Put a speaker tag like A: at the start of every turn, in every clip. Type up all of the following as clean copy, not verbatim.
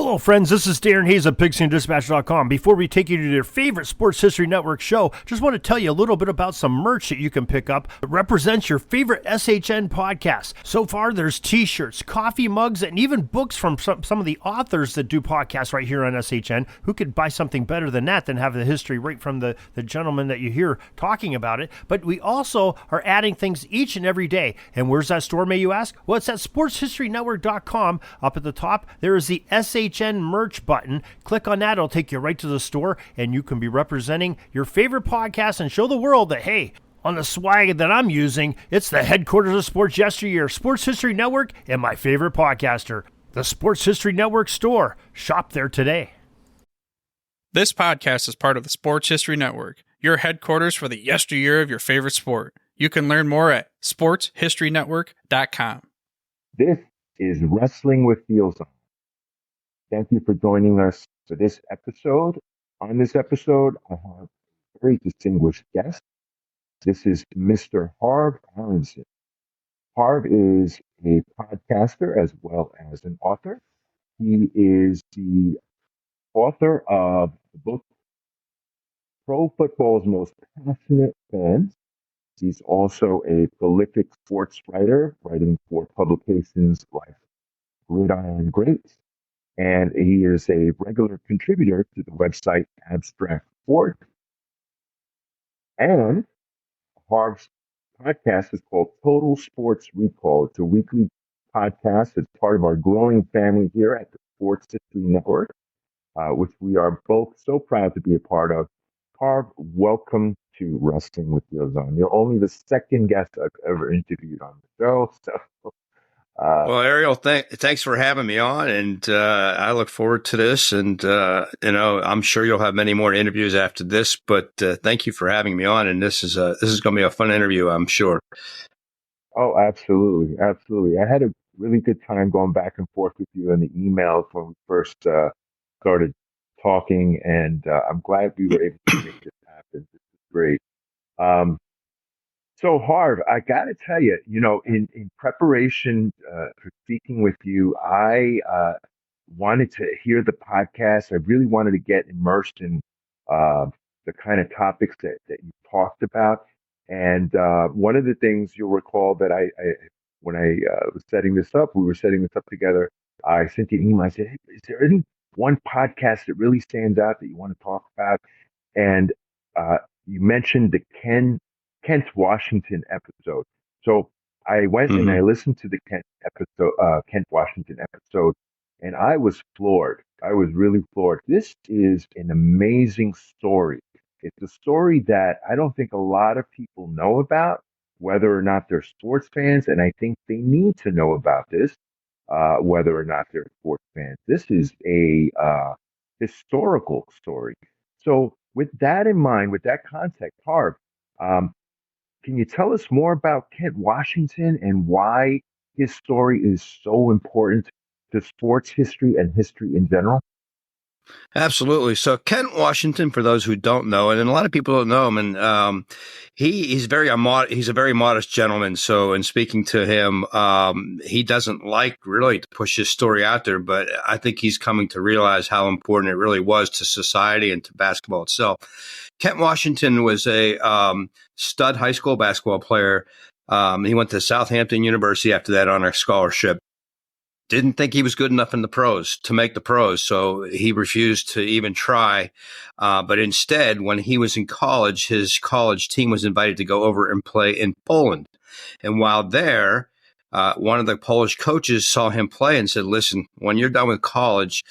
A: Hello, friends. This is Darren Hayes of PigskinDispatch.com. Before we take you to your favorite Sports History Network show, just want to tell you a little bit about some merch that you can pick up that represents your favorite SHN podcast. So far, there's t-shirts, coffee mugs, and even books from some of the authors that do podcasts right here on SHN. Who could buy something better than that, than have the history right from the gentleman that you hear talking about it? But we also are adding things each and every day. And where's that store, may you ask? Well, it's at SportsHistoryNetwork.com. Up at the top, there is the SHN merch button. Click on that. It'll take you right to the store, and you can be representing your favorite podcast and show the world that, hey, on the swag that I'm using, it's the headquarters of Sports Yesteryear, Sports History Network, and my favorite podcaster, the Sports History Network store. Shop there today.
B: This podcast is part of the Sports History Network, your headquarters for the yesteryear of your favorite sport. You can learn more at sportshistorynetwork.com.
C: This is Wrestling with Heels On. Thank you for joining us for this episode. On this episode, I have a very distinguished guest. This is Mr. Harv Aronson. Harv is a podcaster as well as an author. He is the author of the book Pro Football's Most Passionate Fans. He's also a prolific sports writer, writing for publications like Gridiron Greats. And he is a regular contributor to the website Abstract Sport. And Harv's podcast is called Total Sports Recall. It's a weekly podcast. It's part of our growing family here at the Sports History Network, which we are both so proud to be a part of. Harv, welcome to Wrestling with Heels On. You're only the second guest I've ever interviewed on the show. So,
D: well, Ariel, thanks for having me on, and I look forward to this. And I'm sure you'll have many more interviews after this. But thank you for having me on, and this is going to be a fun interview, I'm sure.
C: Oh, absolutely, absolutely. I had a really good time going back and forth with you in the emails when we first started talking, and I'm glad we were able to make this happen. This is great. So, Harv, I got to tell you, in preparation for speaking with you, I wanted to hear the podcast. I really wanted to get immersed in the kind of topics that you talked about. And one of the things you'll recall that when I was setting this up, we were setting this up together, I sent you an email. I said, hey, is there any one podcast that really stands out that you want to talk about? And you mentioned the Kent Washington episode. So I went and I listened to the Kent Washington episode, and I was floored. I was really floored. This is an amazing story. It's a story that I don't think a lot of people know about, whether or not they're sports fans, and I think they need to know about this, whether or not they're sports fans. This is a historical story. So with that in mind, with that context, Harv, can you tell us more about Kent Washington and why his story is so important to sports history and history in general?
D: Absolutely. So Kent Washington, for those who don't know, and a lot of people don't know him, and he's a very modest gentleman. So in speaking to him, he doesn't like really to push his story out there, but I think he's coming to realize how important it really was to society and to basketball itself. Kent Washington was a stud high school basketball player. He went to Southampton University after that on a scholarship. Didn't think he was good enough in the pros to make the pros, so he refused to even try. But instead, when he was in college, his college team was invited to go over and play in Poland. And while there, one of the Polish coaches saw him play and said, listen, when you're done with college,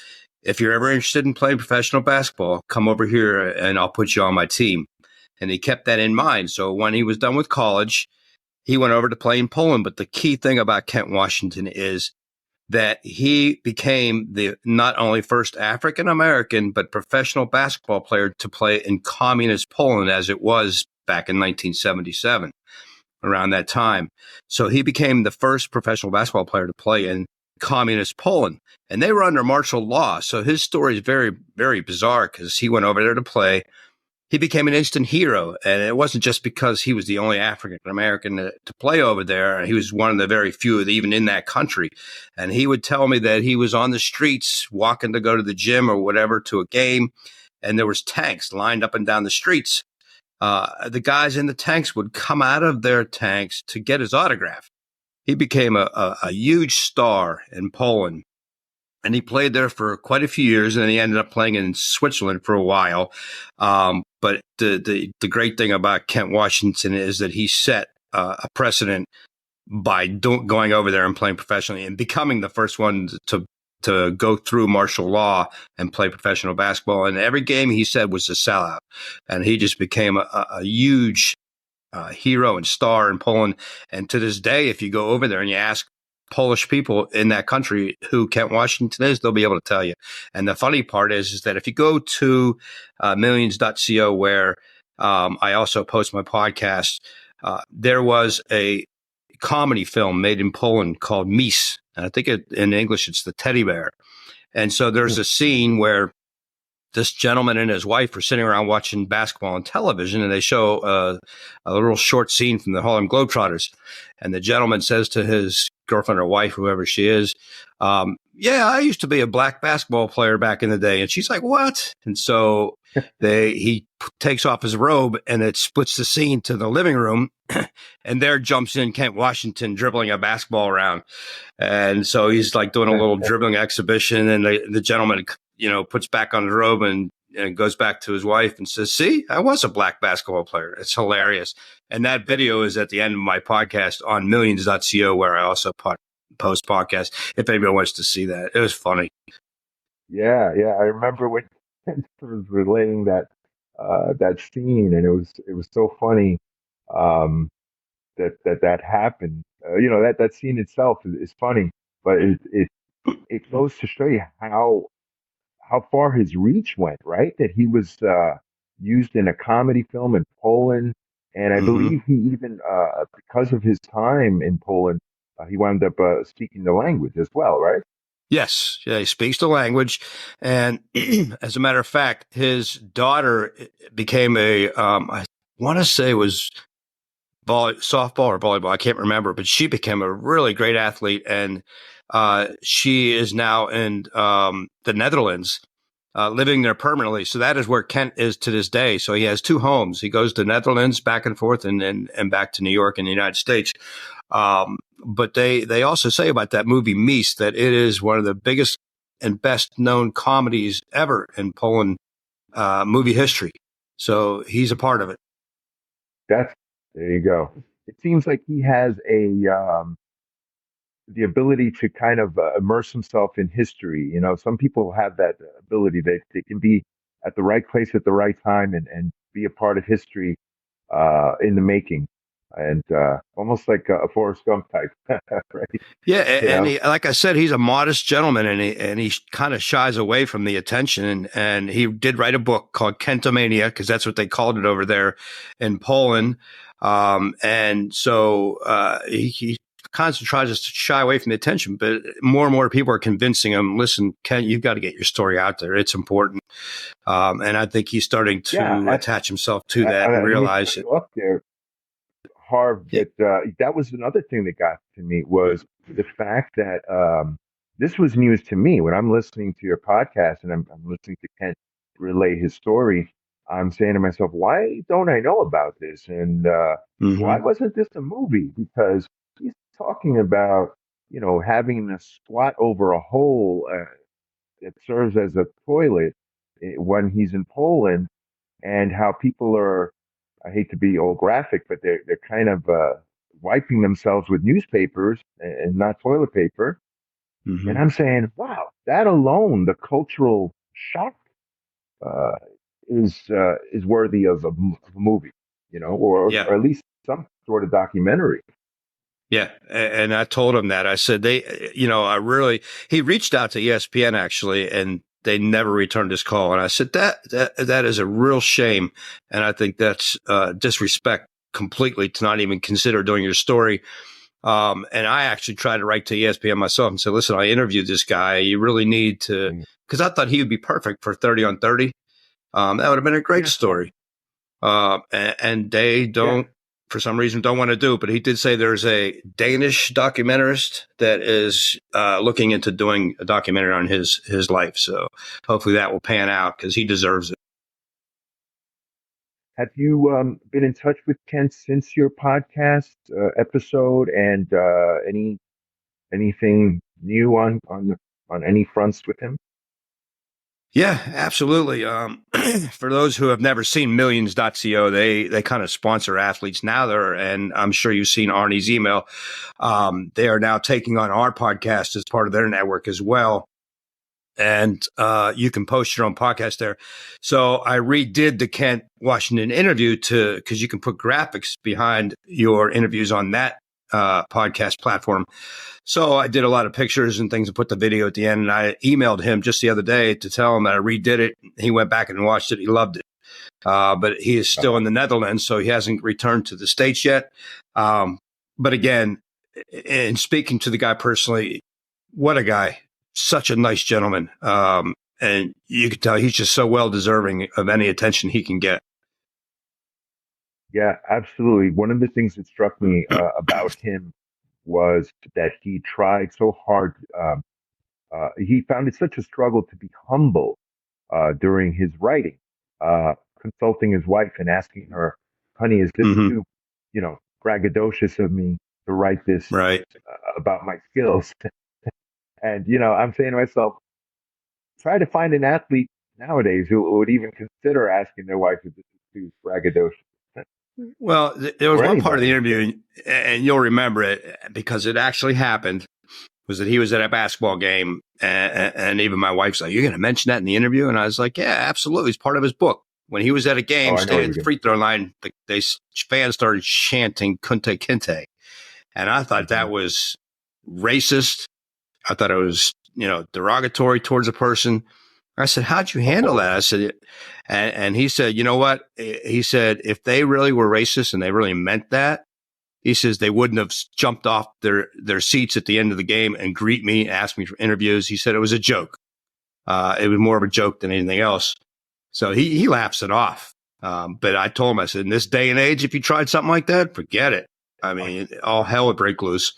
D: if you're ever interested in playing professional basketball, come over here and I'll put you on my team. And he kept that in mind. So when he was done with college, he went over to play in Poland. But the key thing about Kent Washington is that he became the not only first African-American, but professional basketball player to play in communist Poland, as it was back in 1977, around that time. So he became the first professional basketball player to play in communist Poland. And they were under martial law. So his story is very, very bizarre because he went over there to play. he became an instant hero. And it wasn't just because he was the only African American to play over there. He was one of the very few even in that country. And he would tell me that he was on the streets walking to go to the gym or whatever to a game, and there was tanks lined up and down the streets. The guys in the tanks would come out of their tanks to get his autograph. He became a huge star in Poland. And he played there for quite a few years, and then he ended up playing in Switzerland for a while. But the great thing about Kent Washington is that he set a precedent by going over there and playing professionally and becoming the first one to go through martial law and play professional basketball. And every game he said was a sellout, and he just became a huge hero and star in Poland. And to this day, if you go over there and you ask Polish people in that country who Kent Washington is, they'll be able to tell you. And the funny part is that if you go to millions.co, where I also post my podcast, there was a comedy film made in Poland called Mies. And I think in English, it's the teddy bear. And so there's a scene where this gentleman and his wife are sitting around watching basketball on television, and they show a little short scene from the Harlem Globetrotters. And the gentleman says to his girlfriend or wife, whoever she is, yeah, I used to be a black basketball player back in the day. And she's like, what? And so he takes off his robe, and it splits the scene to the living room. And there jumps in Kent Washington dribbling a basketball around. And so he's like doing a little dribbling exhibition, and the gentleman, puts back on the robe and goes back to his wife and says, see, I was a black basketball player. It's hilarious. And that video is at the end of my podcast on millions.co, where I also post podcasts, if anybody wants to see that. It was funny.
C: Yeah. I remember when Ken was relaying that scene, and it was so funny that happened. That scene itself is funny, but it goes to show you how far his reach went, right? That he was used in a comedy film in Poland. And I believe he even, because of his time in Poland, he wound up speaking the language as well, right?
D: Yes. Yeah, he speaks the language. And as a matter of fact, his daughter became I want to say it was softball or volleyball. I can't remember, but she became a really great athlete. And she is now in the Netherlands, living there permanently. So that is where Kent is to this day. So he has two homes. He goes to Netherlands back and forth and back to New York in the United States. But they also say about that movie Mies that it is one of the biggest and best known comedies ever in Poland movie history. So he's a part of it.
C: There you go. It seems like he has the ability to kind of immerse himself in history. Some people have that ability. They can be at the right place at the right time and be a part of history in the making. And almost like a Forrest Gump type, right?
D: Yeah, and he, like I said, he's a modest gentleman, and he kind of shies away from the attention. And he did write a book called Kentomania, because that's what they called it over there in Poland. And so he constantly tries to shy away from the attention, but more and more people are convincing him, listen, Ken, you've got to get your story out there. It's important. And I think he's starting to attach himself to that and realize it.
C: Up there, Harv, that was another thing that got to me was the fact that this was news to me when I'm listening to your podcast and I'm listening to Kent relay his story. I'm saying to myself, why don't I know about this? And why wasn't this a movie? Because he's talking about, having to squat over a hole that serves as a toilet when he's in Poland, and how people are, I hate to be old graphic, but they're kind of wiping themselves with newspapers and not toilet paper. And I'm saying, wow, that alone, the cultural shock is worthy of a movie, or at least some sort of documentary.
D: Yeah. And I told him that. I said, he reached out to ESPN actually, and they never returned his call. And I said, that is a real shame. And I think that's disrespect completely to not even consider doing your story. And I actually tried to write to ESPN myself and say, listen, I interviewed this guy. You really need to, because I thought he would be perfect for 30 on 30. That would have been a great story. and they don't, for some reason, don't want to do it. But he did say there's a Danish documentarist that is looking into doing a documentary on his life. So hopefully that will pan out because he deserves it.
C: Have you been in touch with Kent since your podcast episode, and anything new on any fronts with him?
D: Yeah, absolutely. For those who have never seen millions.co, they kind of sponsor athletes now and I'm sure you've seen Arnie's email. They are now taking on our podcast as part of their network as well. And you can post your own podcast there. So I redid the Kent Washington interview because you can put graphics behind your interviews on that podcast platform. So I did a lot of pictures and things and put the video at the end. And I emailed him just the other day to tell him that I redid it. He went back and watched it. He loved it. But he is still in the Netherlands, so he hasn't returned to the States yet. But again, in speaking to the guy personally, what a guy. Such a nice gentleman. And you can tell he's just so well deserving of any attention he can get.
C: Yeah, absolutely. One of the things that struck me about him was that he tried so hard. He found it such a struggle to be humble during his writing, consulting his wife and asking her, honey, is this too, braggadocious of me to write this about my skills? And, I'm saying to myself, try to find an athlete nowadays who would even consider asking their wife if this is too braggadocious.
D: Well, there was one part of the interview, and you'll remember it because it actually happened, was that he was at a basketball game, and even my wife's like, you're going to mention that in the interview? And I was like, yeah, absolutely. It's part of his book. When he was at a game, standing at the free throw line, fans started chanting Kunte Kinte. And I thought that was racist. I thought it was, derogatory towards a person. I said, how'd you handle that? I said, and he said, you know what? He said, if they really were racist and they really meant that, he says they wouldn't have jumped off their seats at the end of the game and greet me and ask me for interviews. He said it was a joke. It was more of a joke than anything else. So he laughs it off. But I told him, I said, in this day and age, if you tried something like that, forget it. I mean, all hell would break loose.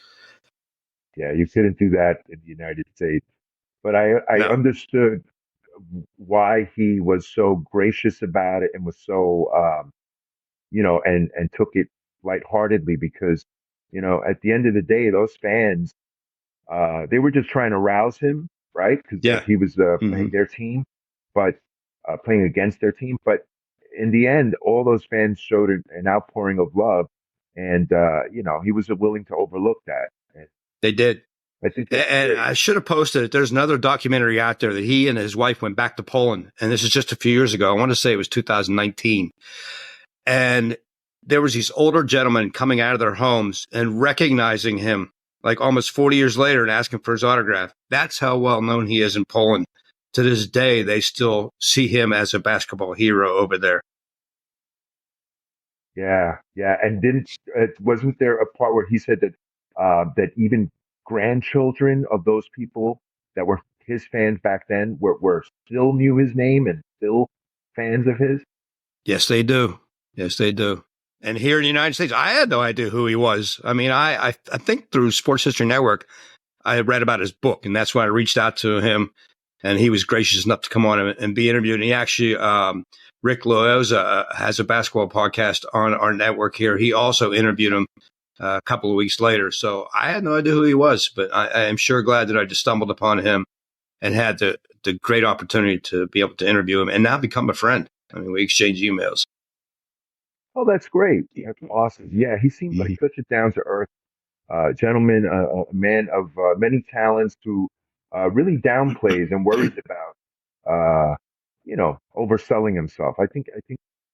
C: Yeah, you couldn't do that in the United States. But I understood why he was so gracious about it and was so, and took it lightheartedly because, at the end of the day, those fans, they were just trying to rouse him, right? Because he was playing their team, but playing against their team. But in the end, all those fans showed an outpouring of love, and he was willing to overlook that. And
D: they did.
C: I think
D: and I should have posted it. There's another documentary out there that he and his wife went back to Poland. And this is just a few years ago. I want to say it was 2019. And there was these older gentlemen coming out of their homes and recognizing him like almost 40 years later and asking for his autograph. That's how well known he is in Poland. To this day, they still see him as a basketball hero over there.
C: Yeah. And wasn't there a part where he said that that even grandchildren of those people that were his fans back then were still knew his name and still fans of his?
D: Yes, they do. And here in the United States, I had no idea who he was. I mean, I think through Sports History Network, I had read about his book, and that's why I reached out to him, and he was gracious enough to come on and be interviewed. And he actually, Rick Loyoza has a basketball podcast on our network here. He also interviewed him a couple of weeks later. So I had no idea who he was, but I am sure glad that I just stumbled upon him and had the great opportunity to be able to interview him and now become a friend. I mean, we exchange emails.
C: Oh, that's great. That's awesome. Yeah, he seemed like such a down-to-earth gentleman, a man of many talents who really downplays and worries about, overselling himself. I think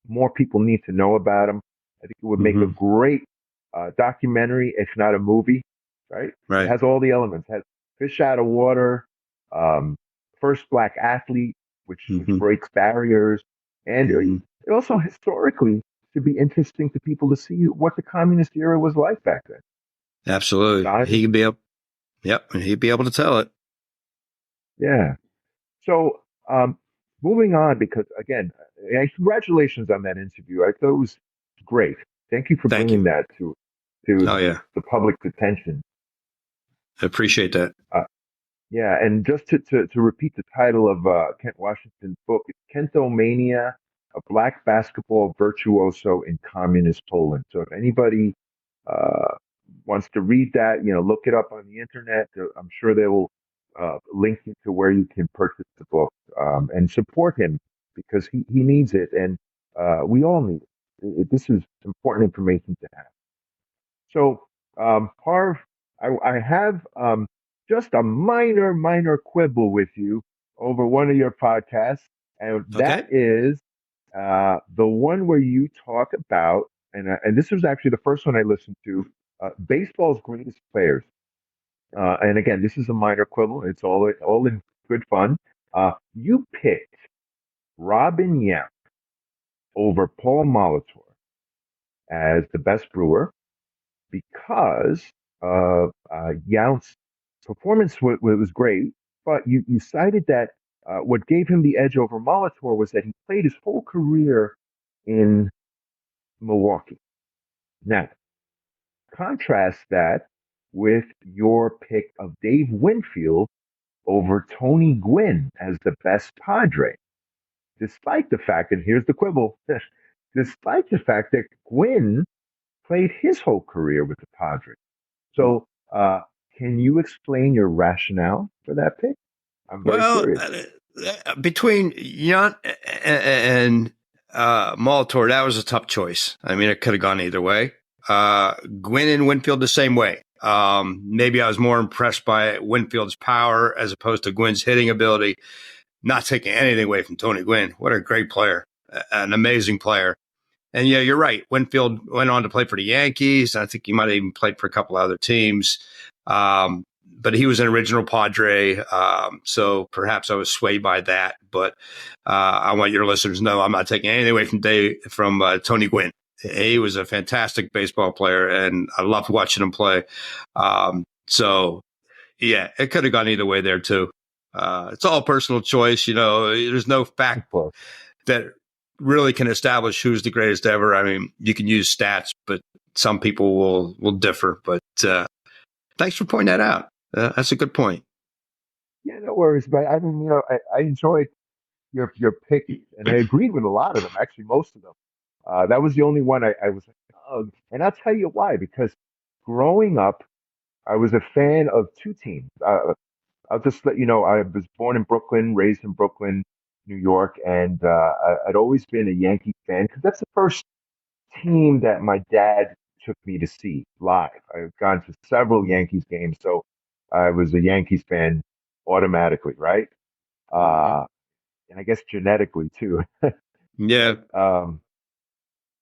C: more people need to know about him. I think it would make a great documentary, if not a movie, right? It has all the elements. It has fish out of water, first black athlete, which breaks barriers, and it also historically should be interesting to people to see what the communist era was like back then.
D: Absolutely, he'd be able to tell it.
C: Yeah. So moving on, because again, congratulations on that interview. I thought it was great. Thank you for
D: Thank you.
C: bringing that to
D: Oh, yeah.
C: the public's attention.
D: I appreciate that.
C: Yeah, and just to repeat the title of Kent Washington's book, it's Kentomania, a Black Basketball Virtuoso in Communist Poland. So if anybody wants to read that, look it up on the internet. I'm sure they will link you to where you can purchase the book, and support him, because he needs it, and we all need it. This is important information to have. So, Harv, I have just a minor quibble with you over one of your podcasts, and
D: Okay.
C: that is the one where you talk about, and this was actually the first one I listened to, baseball's greatest players. And again, this is a minor quibble. It's all in good fun. You picked Robin Yount over Paul Molitor as the best Brewer, because Yount's performance was great, but you cited that what gave him the edge over Molitor was that he played his whole career in Milwaukee. Now, contrast that with your pick of Dave Winfield over Tony Gwynn as the best Padre, despite the fact, and here's the quibble, despite the fact that Gwynn played his whole career with the Padres. So, can you explain your rationale for that pick? I'm very
D: Well,
C: curious.
D: between Yount and Molitor, that was a tough choice. I mean, it could have gone either way. Gwynn and Winfield the same way. Maybe I was more impressed by Winfield's power as opposed to Gwynn's hitting ability. Not taking anything away from Tony Gwynn. What a great player, an amazing player. And yeah, you're right. Winfield went on to play for the Yankees. I think he might have even played for a couple other teams. But he was an original Padre, so perhaps I was swayed by that. But I want your listeners to know I'm not taking anything away from Tony Gwynn. He was a fantastic baseball player, and I loved watching him play. So, yeah, it could have gone either way there, too. It's all personal choice. There's no fact that really can establish who's the greatest ever. I mean, you can use stats, but some people will differ. But thanks for pointing that out. That's a good point.
C: Yeah, no worries. But I mean, I enjoyed your pick, and I agreed with a lot of them. Actually, most of them. That was the only one I was like, oh. And I'll tell you why. Because growing up, I was a fan of two teams. I'll just let you know, I was born in Brooklyn, raised in Brooklyn, New York, and I'd always been a Yankee fan, because that's the first team that my dad took me to see live. I've gone to several Yankees games, so I was a Yankees fan automatically, right? And I guess genetically too.
D: Yeah.
C: And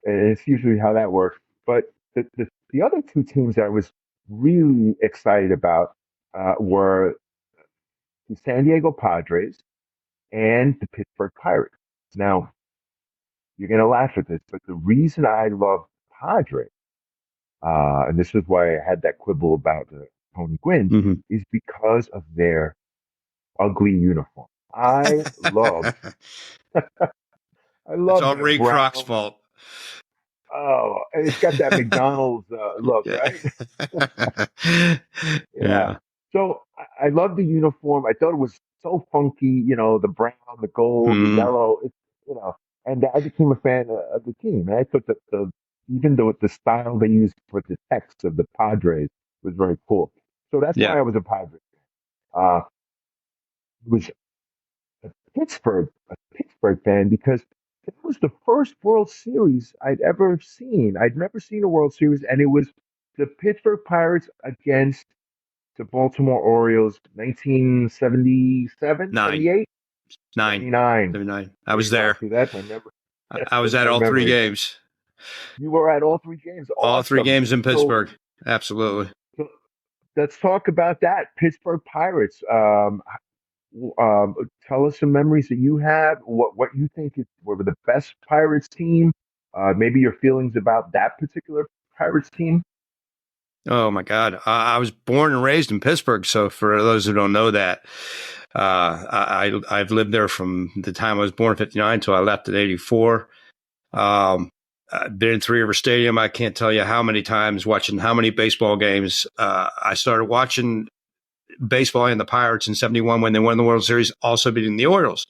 C: it's usually how that works. But the other two teams that I was really excited about were the San Diego Padres and the Pittsburgh Pirates. Now, you're going to laugh at this, but the reason I love Padres, and this is why I had that quibble about Tony Gwynn, is because of their ugly uniform. I love
D: It's all
C: the
D: Ray
C: brown.
D: Kroc's fault.
C: Oh, and it's got that McDonald's look, right? Yeah. So I love the uniform. I thought it was so funky, the brown, the gold, the yellow. And I became a fan of the team. And I thought that even though the style they used for the text of the Padres was very cool. So that's why I was a Padres fan. It was a Pittsburgh fan, because it was the first World Series I'd ever seen. I'd never seen a World Series, and it was the Pittsburgh Pirates against the Baltimore Orioles, 1977, 78, 79.
D: 79. I was there.
C: See, that's my memory.
D: I was at all three games.
C: You were at all three games. Awesome.
D: All three games in Pittsburgh. Absolutely.
C: So let's talk about that. Pittsburgh Pirates. Tell us some memories that you have. What you think were the best Pirates team? Maybe your feelings about that particular Pirates team.
D: Oh my God! I was born and raised in Pittsburgh, so for those who don't know that, I've lived there from the time I was born in 59 until I left in 84. I've been in Three River Stadium. I can't tell you how many times, watching how many baseball games. I started watching baseball and the Pirates in 71 when they won the World Series, also beating the Orioles.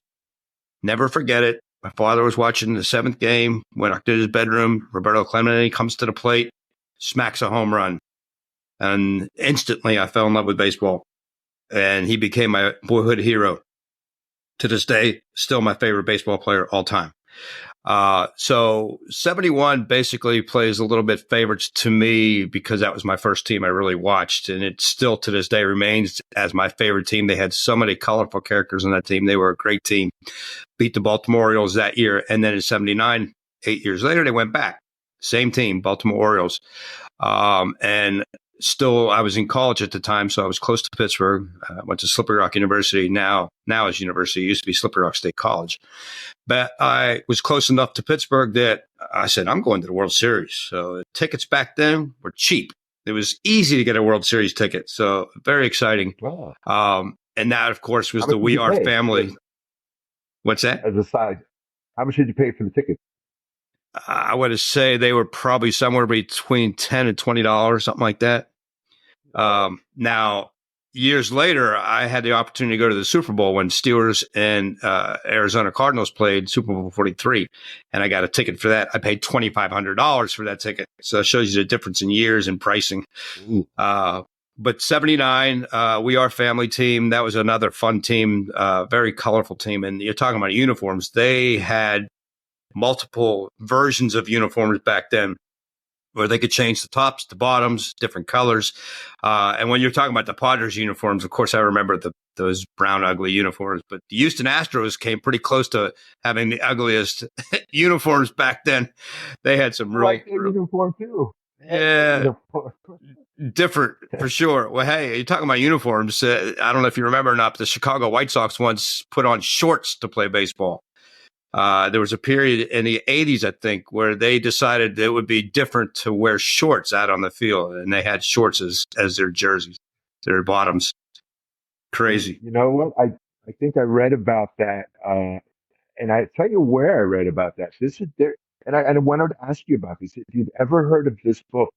D: Never forget it. My father was watching the seventh game, went up to his bedroom. Roberto Clemente comes to the plate, smacks a home run. And instantly I fell in love with baseball. And he became my boyhood hero. To this day, still my favorite baseball player all time. So 71 basically plays a little bit favorites to me because that was my first team I really watched. And it still to this day remains as my favorite team. They had so many colorful characters on that team. They were a great team. Beat the Baltimore Orioles that year. And then in 79, 8 years later, they went back. Same team, Baltimore Orioles. And still, I was in college at the time, so I was close to Pittsburgh. Went to Slippery Rock University. Now is University. It used to be Slippery Rock State College. But I was close enough to Pittsburgh that I said, I'm going to the World Series. So the tickets back then were cheap. It was easy to get a World Series ticket. So very exciting.
C: Wow.
D: And that, of course, was
C: How
D: the
C: much did
D: We
C: you
D: Are
C: pay?
D: family. What's that?
C: As a side, how much did you pay for the ticket?
D: I would say they were probably somewhere between $10 and $20, something like that. Now, years later, I had the opportunity to go to the Super Bowl when Steelers and Arizona Cardinals played Super Bowl 43, and I got a ticket for that. I paid $2,500 for that ticket. So that shows you the difference in years and pricing. But 79, We Are family team. That was another fun team, very colorful team. And you're talking about uniforms. They had multiple versions of uniforms back then, where they could change the tops, the bottoms, different colors. And when you're talking about the Padres uniforms, of course, I remember those brown, ugly uniforms. But the Houston Astros came pretty close to having the ugliest uniforms back then. They had some real
C: uniform too.
D: Yeah, different for sure. Well, hey, you're talking about uniforms. I don't know if you remember or not, but the Chicago White Sox once put on shorts to play baseball. There was a period in the 80s, I think, where they decided it would be different to wear shorts out on the field, and they had shorts as their jerseys, their bottoms. Crazy.
C: You know what? I think I read about that, and I tell you where I read about that. This is there, and I wanted to ask you about this. If you've ever heard of this book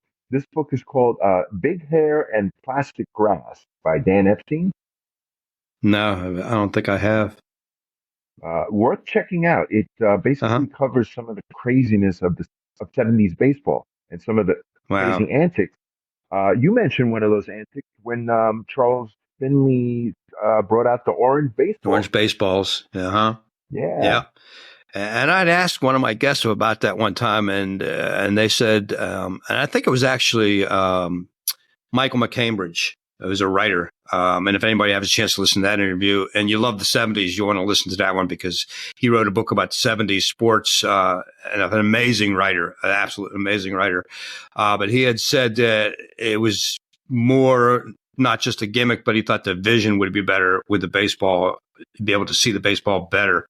C: is called "Big Hair and Plastic Grass" by Dan Epstein.
D: No, I don't think I have.
C: Worth checking out. It basically covers some of the craziness of 70s baseball and some of the crazy antics. You mentioned one of those antics when Charles Finley brought out the orange baseball.
D: Orange baseballs. Yeah. And I'd asked one of my guests about that one time, and they said, and I think it was actually Michael McCambridge, who's a writer. And if anybody has a chance to listen to that interview and you love the 70s, you want to listen to that one because he wrote a book about 70s sports, and an amazing writer, an absolute amazing writer. But he had said that it was more not just a gimmick, but he thought the vision would be better with the baseball, be able to see the baseball better.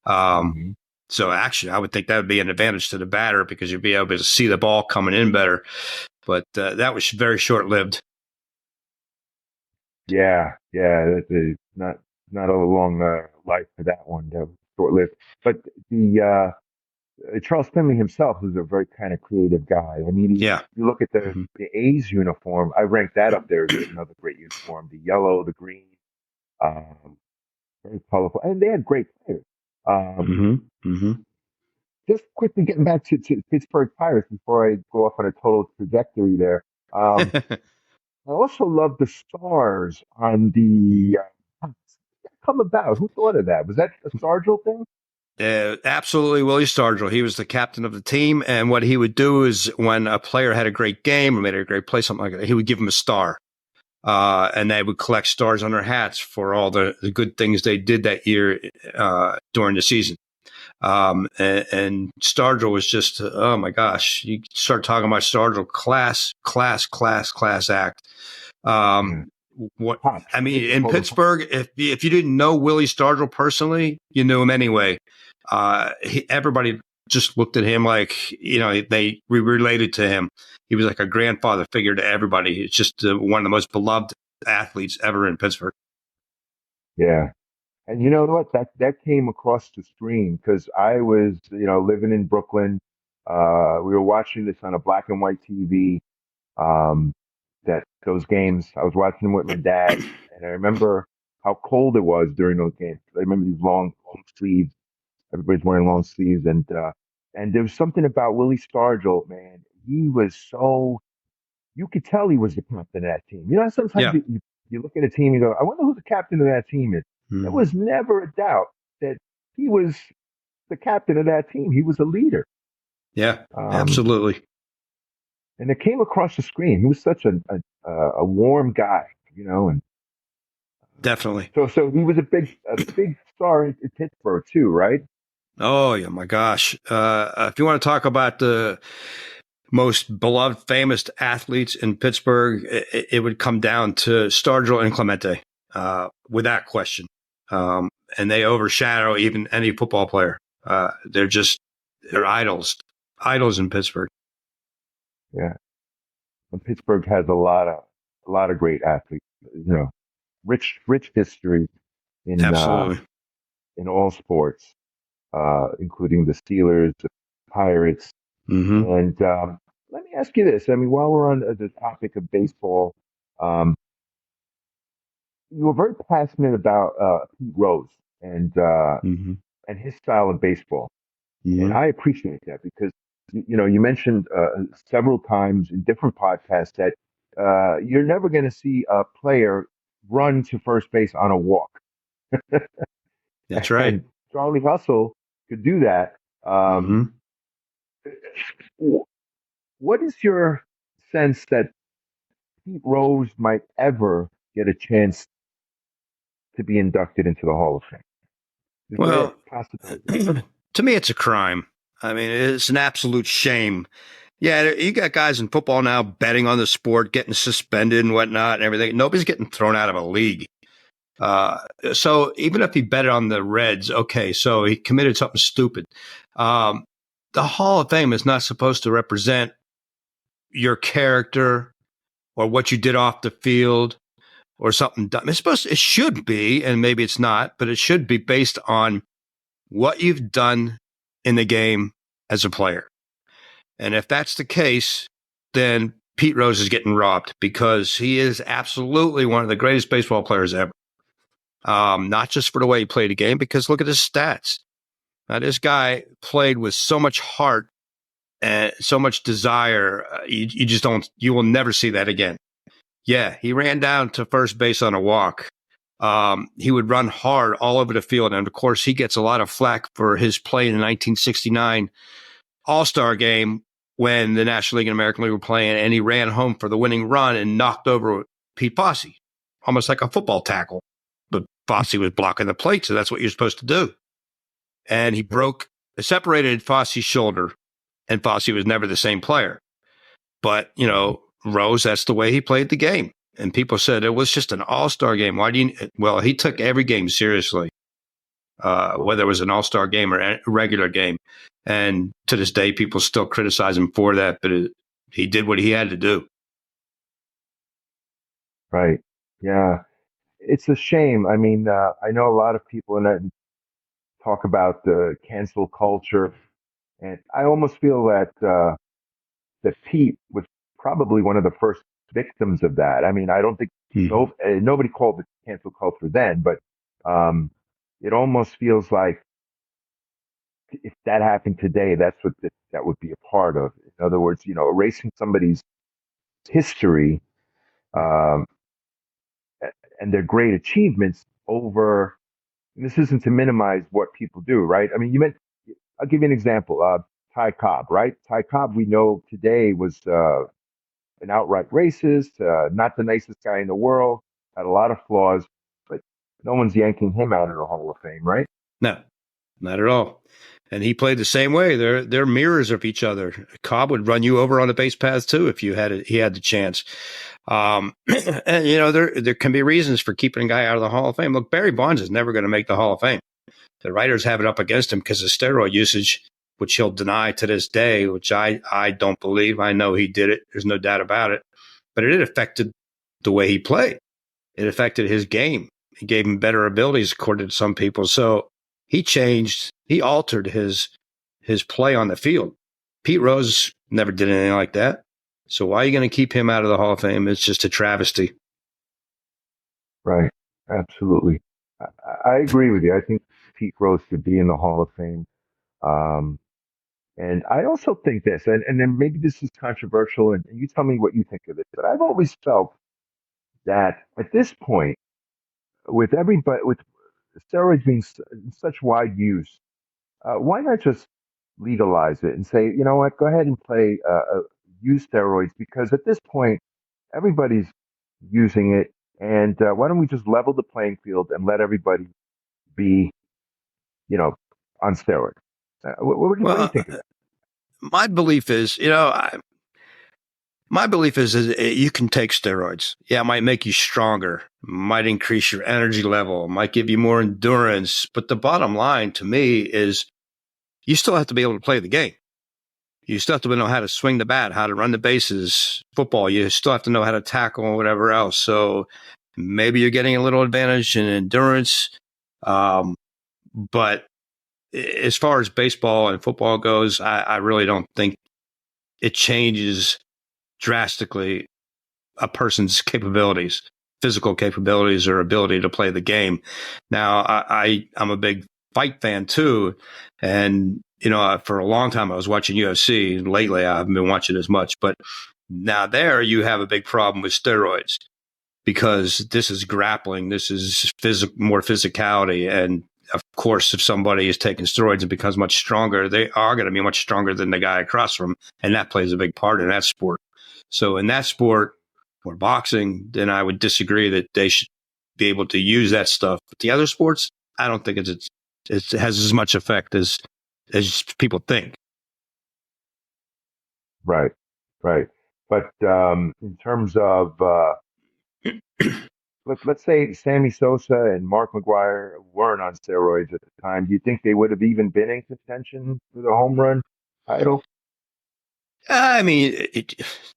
D: So actually, I would think that would be an advantage to the batter because you'd be able to see the ball coming in better. But that was very short-lived.
C: Yeah, not a long life for that one. That was short-lived. But the Charles Finley himself was a very kind of creative guy. I mean, you look at the A's uniform. I rank that up there as another great uniform. The yellow, the green, very colorful, and they had great players. Just quickly getting back to Pittsburgh Pirates before I go off on a total trajectory there. I also love the stars on the. Come about? Who thought of that? Was that a Stargell thing?
D: Absolutely, Willie Stargell. He was the captain of the team, and what he would do is when a player had a great game or made a great play, something like that, he would give them a star, and they would collect stars on their hats for all the good things they did that year during the season. And Stargell was just, oh my gosh, you start talking about Stargell, class act. What I mean, in Pittsburgh, if you didn't know Willie Stargell personally, you knew him anyway. Everybody just looked at him like, we related to him. He was like a grandfather figure to everybody. It's just one of the most beloved athletes ever in Pittsburgh.
C: Yeah. And you know what? That came across the screen because I was, living in Brooklyn. We were watching this on a black and white TV. Um, that those games, I was watching them with my dad, and I remember how cold it was during those games. I remember these long sleeves. Everybody's wearing long sleeves, and there was something about Willie Stargell, man. He was so you could tell he was the captain of that team. Sometimes
D: Yeah.
C: you look at a team, you go, I wonder who the captain of that team is. There
D: Mhm.
C: was never a doubt that he was the captain of that team. He was a leader.
D: Yeah,
C: Um,
D: absolutely.
C: and it came across the screen. He was such a warm guy, and
D: Definitely.
C: so he was a big star in Pittsburgh too, right?
D: Oh, yeah, my gosh. If you want to talk about the most beloved, famous athletes in Pittsburgh, it would come down to Stargell and Clemente, without question. And they overshadow even any football player. They're idols in Pittsburgh.
C: Yeah. And Pittsburgh has a lot of great athletes. Rich history in uh,
D: Absolutely.
C: in all sports, including the Steelers, the Pirates.
D: Hmm.
C: And let me ask you this. I mean, while we're on the topic of baseball, um, you were very passionate about Pete Rose and uh,
D: Hmm.
C: and his style of baseball, and
D: Hmm.
C: I appreciate that because you mentioned several times in different podcasts that you're never going to see a player run to first base on a walk,
D: That's right.
C: and Charlie Hustle could do that. Um,
D: Hmm.
C: what is your sense that Pete Rose might ever get a chance to be inducted into the Hall of Fame? Is there a
D: Well,
C: possibility?
D: to me, it's a crime. I mean, it's an absolute shame. Yeah, you got guys in football now betting on the sport, getting suspended and whatnot and everything. Nobody's getting thrown out of a league. Uh, so even if he betted on the Reds, okay, so he committed something stupid. Um, the Hall of Fame is not supposed to represent your character or what you did off the field or something dumb. It should be, and maybe it's not, but it should be based on what you've done in the game as a player. And if that's the case, then Pete Rose is getting robbed because he is absolutely one of the greatest baseball players ever. Not just for the way he played the game, because look at his stats. Now, this guy played with so much heart and so much desire. You just don't, you will never see that again. Yeah, he ran down to first base on a walk. He would run hard all over the field. And of course, he gets a lot of flack for his play in the 1969 All-Star game when the National League and American League were playing, and he ran home for the winning run and knocked over Pete Fosse, almost like a football tackle. But Fosse was blocking the plate, so that's what you're supposed to do. And he separated Fosse's shoulder, and Fosse was never the same player. But, Rose, that's the way he played the game. And people said it was just an all-star game. Well, he took every game seriously, whether it was an all-star game or a regular game. And to this day, people still criticize him for that, but he did what he had to do.
C: Right. Yeah. It's a shame. I mean, I know a lot of people in that talk about the cancel culture, and I almost feel that Pete was probably one of the first victims of that. I mean, I don't think
D: Hmm.
C: nobody called it cancel culture then, but um, it almost feels like if that happened today, that's what that would be a part of. In other words, erasing somebody's history um, and their great achievements over. And this isn't to minimize what people do, right? I mean, I'll give you an example. Ty Cobb, right? Ty Cobb, we know today was an outright racist, not the nicest guy in the world, had a lot of flaws, but no one's yanking him out of the Hall of Fame, right?
D: No, not at all. And he played the same way. They're mirrors of each other. Cobb would run you over on the base paths too if he had the chance. And there can be reasons for keeping a guy out of the Hall of Fame. Look, Barry Bonds is never going to make the Hall of Fame. The writers have it up against him because of steroid usage, which he'll deny to this day, which I don't believe. I know he did it. There's no doubt about it. But it affected the way he played. It affected his game. It gave him better abilities, according to some people. So he altered his play on the field. Pete Rose never did anything like that. So why are you going to keep him out of the Hall of Fame? It's just a travesty.
C: Right. Absolutely. I agree with you. I think Pete Rose should be in the Hall of Fame. Um, and I also think this, and then maybe this is controversial, and you tell me what you think of this, but I've always felt that at this point, with everybody, with steroids being in such wide use, why not just legalize it and say, you know what, go ahead and use steroids because at this point, everybody's using it. And why don't we just level the playing field and let everybody be, on steroids? What do you
D: Well,
C: think of that?
D: my belief is, you can take steroids. Yeah, it might make you stronger, might increase your energy level, might give you more endurance. But the bottom line to me is you still have to be able to play the game. You still have to know how to swing the bat, how to run the bases, football. You still have to know how to tackle and whatever else. So maybe you're getting a little advantage in endurance. But as far as baseball and football goes, I really don't think it changes drastically a person's capabilities, physical capabilities or ability to play the game. Now, I'm a big fight fan too. And, for a long time I was watching UFC. Lately, I haven't been watching as much. But now there you have a big problem with steroids because this is grappling. This is more physicality. And of course, if somebody is taking steroids and becomes much stronger, they are going to be much stronger than the guy across from them. And that plays a big part in that sport. So in that sport or boxing, then I would disagree that they should be able to use that stuff. But the other sports, I don't think it has as much effect as people think.
C: Right, right. But in terms of, let's say Sammy Sosa and Mark McGwire weren't on steroids at the time, do you think they would have even been in contention for the home run title?
D: I mean,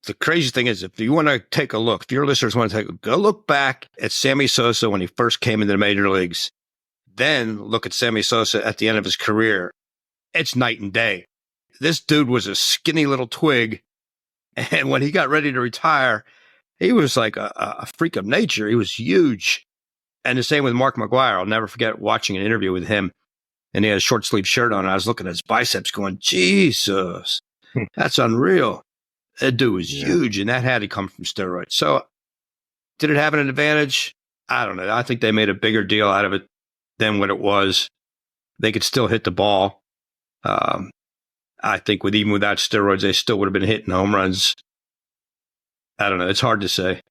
D: the crazy thing is, if you want to take a look, if your listeners want to go look back at Sammy Sosa when he first came into the major leagues, then look at Sammy Sosa at the end of his career. It's night and day. This dude was a skinny little twig. And when he got ready to retire, he was like a freak of nature. He was huge. And the same with Mark McGwire. I'll never forget watching an interview with him. And he had a short sleeve shirt on. And I was looking at his biceps going, Jesus, that's unreal. That dude was huge. And that had to come from steroids. So did it have an advantage? I don't know. I think they made a bigger deal out of it than what it was. They could still hit the ball. I think even without steroids, they still would have been hitting home runs. I don't know. It's hard to say.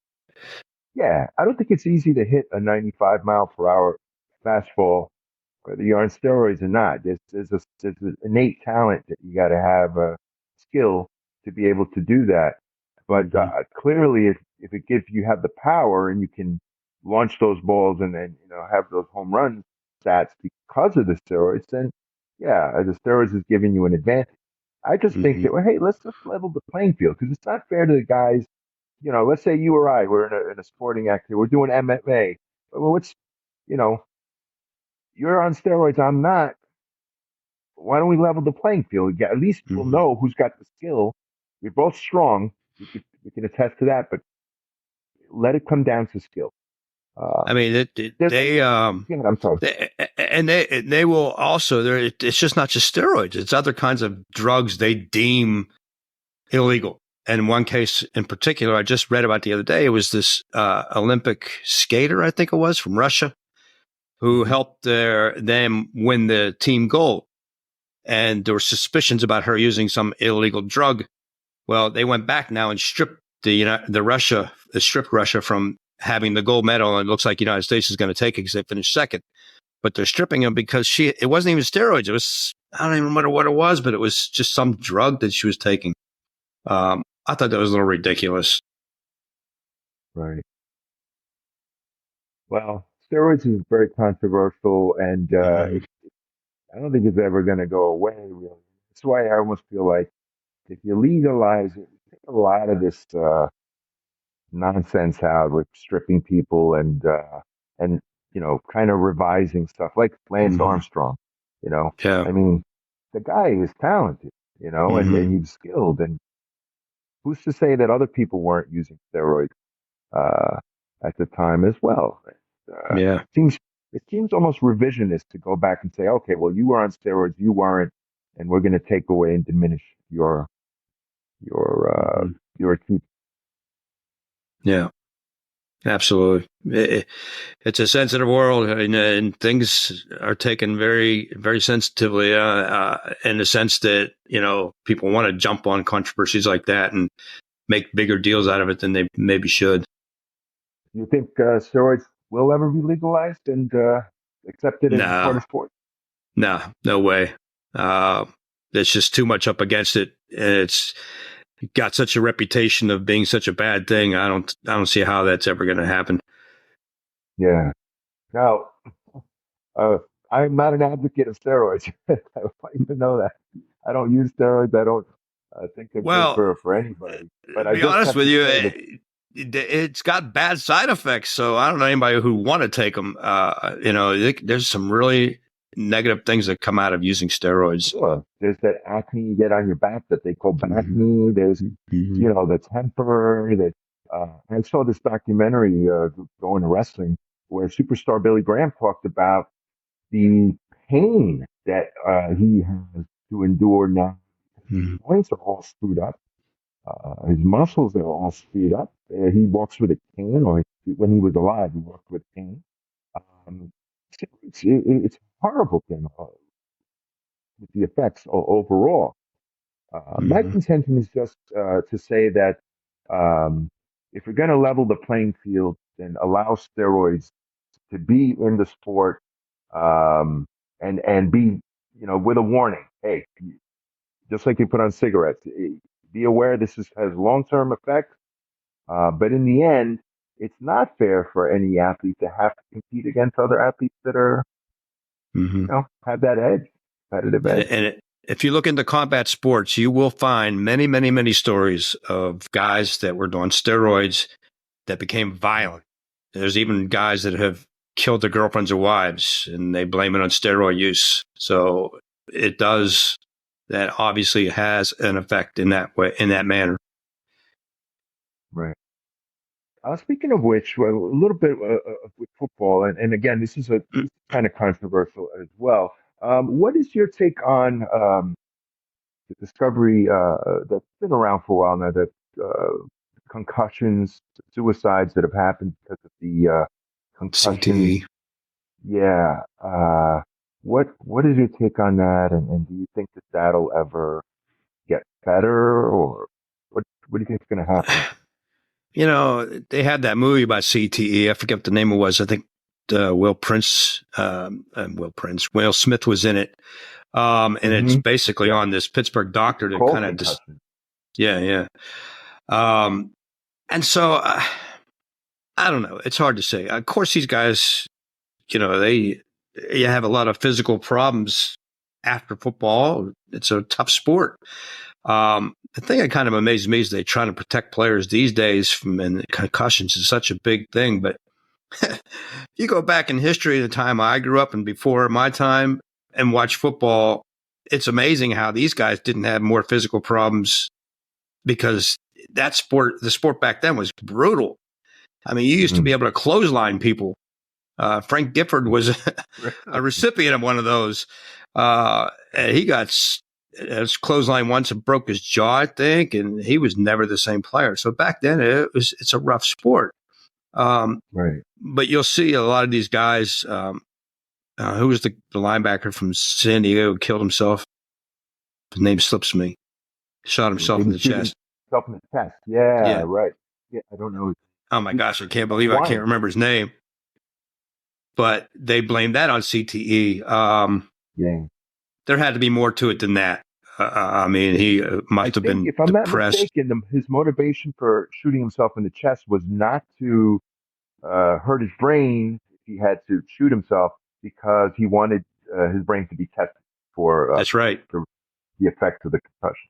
C: Yeah, I don't think it's easy to hit a 95 mile per hour fastball, whether you're on steroids or not. There's an innate talent that you got to have a skill to be able to do that. But clearly, if it gives you have the power and you can launch those balls and then have those home run stats because of the steroids, then yeah, the steroids is giving you an advantage. I just think that hey, let's just level the playing field because it's not fair to the guys. Let's say you or I we're in a sporting activity, we're doing MMA. Well, you're on steroids, I'm not. Why don't we level the playing field? Yeah, at least we'll know who's got the skill. We're both strong. We can attest to that, but let it come down to skill.
D: I mean,
C: I'm sorry.
D: They will also. It's just not just steroids. It's other kinds of drugs they deem illegal. And in one case in particular, I just read about the other day. It was this Olympic skater, I think it was, from Russia, who helped them win the team gold. And there were suspicions about her using some illegal drug. Well, they went back now and stripped Russia from having the gold medal, and it looks like the United States is going to take it because they finished second. But they're stripping them because it wasn't even steroids. It was, I don't even remember what it was, but it was just some drug that she was taking. I thought that was a little ridiculous.
C: Right. Well, steroids is very controversial, and I don't think it's ever going to go away, really. That's why I almost feel like if you legalize it, take a lot of this nonsense out with stripping people and kind of revising stuff like Lance
D: Mhm.
C: Armstrong.
D: Yeah.
C: I mean, the guy is talented, and
D: Hmm.
C: he's skilled. And who's to say that other people weren't using steroids uh, at the time as well?
D: Yeah.
C: Seems it seems almost revisionist to go back and say, okay, well, you were on steroids, you weren't, and we're going to take away and diminish your
D: Hmm.
C: your achievement.
D: Yeah. Absolutely. It's a sensitive world, and things are taken very, very sensitively, in the sense that, people want to jump on controversies like that and make bigger deals out of it than they maybe should.
C: You think steroids will ever be legalized and accepted as a part
D: No,
C: of sport?
D: no way. Uh, there's just too much up against it. And it's got such a reputation of being such a bad thing. I don't see how that's ever going to happen.
C: Yeah. Now, uh, I'm not an advocate of steroids. I want you to know that. I don't use steroids. I don't think they're good
D: Well,
C: for anybody. But
D: to
C: I
D: be
C: just
D: honest
C: have
D: with
C: to
D: you,
C: say that,
D: it's got bad side effects. So I don't know anybody who want to take them. There's some really negative things that come out of using steroids.
C: sure, there's that acne you get on your back that they call
D: Mhm.
C: acne. There's,
D: Mhm.
C: the temper that I saw this documentary going to wrestling where superstar Billy Graham talked about the pain that he has to endure now. His
D: Mhm.
C: joints are all screwed up. His muscles are all screwed up. He walks with a cane, or when he was alive, he walked with a cane. Um, it's a horrible thing with the effects overall. My
D: Mhm.
C: contention is just to say that um, if you're going to level the playing field, then allow steroids to be in the sport, and be with a warning. Hey, just like you put on cigarettes, be aware has long term effects. But in the end, it's not fair for any athlete to have to compete against other athletes that are,
D: Mhm.
C: have that edge, competitive
D: And,
C: edge.
D: and it, if you look into combat sports, you will find many, many, many stories of guys that were on steroids that became violent. There's even guys that have killed their girlfriends or wives, and they blame it on steroid use. So it does. That obviously has an effect in that way, in that manner.
C: Right. Speaking of which, well, a little bit with football, and again, this is kind of controversial as well. What is your take on the discovery that's been around for a while now that concussions, suicides that have happened because of the concussions?
D: CTE.
C: Yeah. What is your take on that, and do you think that that'll ever get better, or what do you think is going to happen?
D: They had that movie about CTE. I forget what the name it was. I think Will Smith was in it. And it's
C: Hmm.
D: basically
C: Yeah,
D: on this Pittsburgh doctor
C: it's
D: that
C: called
D: kind of just,
C: concussion.
D: yeah, yeah. Um, and so I don't know. It's hard to say. Of course, these guys, you have a lot of physical problems after football. It's a tough sport. The thing that kind of amazes me is they try to protect players these days from, and concussions is such a big thing. But if you go back in history, the time I grew up and before my time and watch football, it's amazing how these guys didn't have more physical problems because the sport back then was brutal. I mean, you used to be
C: Mm.
D: able to clothesline people. Frank Gifford was a recipient of one of those. And he got his clothesline once and broke his jaw, I think, and he was never the same player. So back then, it's a rough sport. Um,
C: Right.
D: but you'll see a lot of these guys. Who was the linebacker from San Diego who killed himself? His name slips me. Shot
C: He
D: himself in
C: was
D: the
C: shooting
D: chest.
C: himself in the chest. Yeah,
D: Yeah.
C: right. Yeah, I don't know.
D: Oh my gosh, I can't
C: Tony
D: believe I can't
C: Wine.
D: remember his name. But they blamed that on CTE.
C: Yeah.
D: There had to be more to it than that. I mean, he
C: I
D: must have
C: think,
D: been
C: if I'm not
D: depressed.
C: mistaken, his motivation for shooting himself in the chest was not to hurt his brain if he had to shoot himself, because he wanted his brain to be tested for
D: That's right.
C: the effects of the concussion.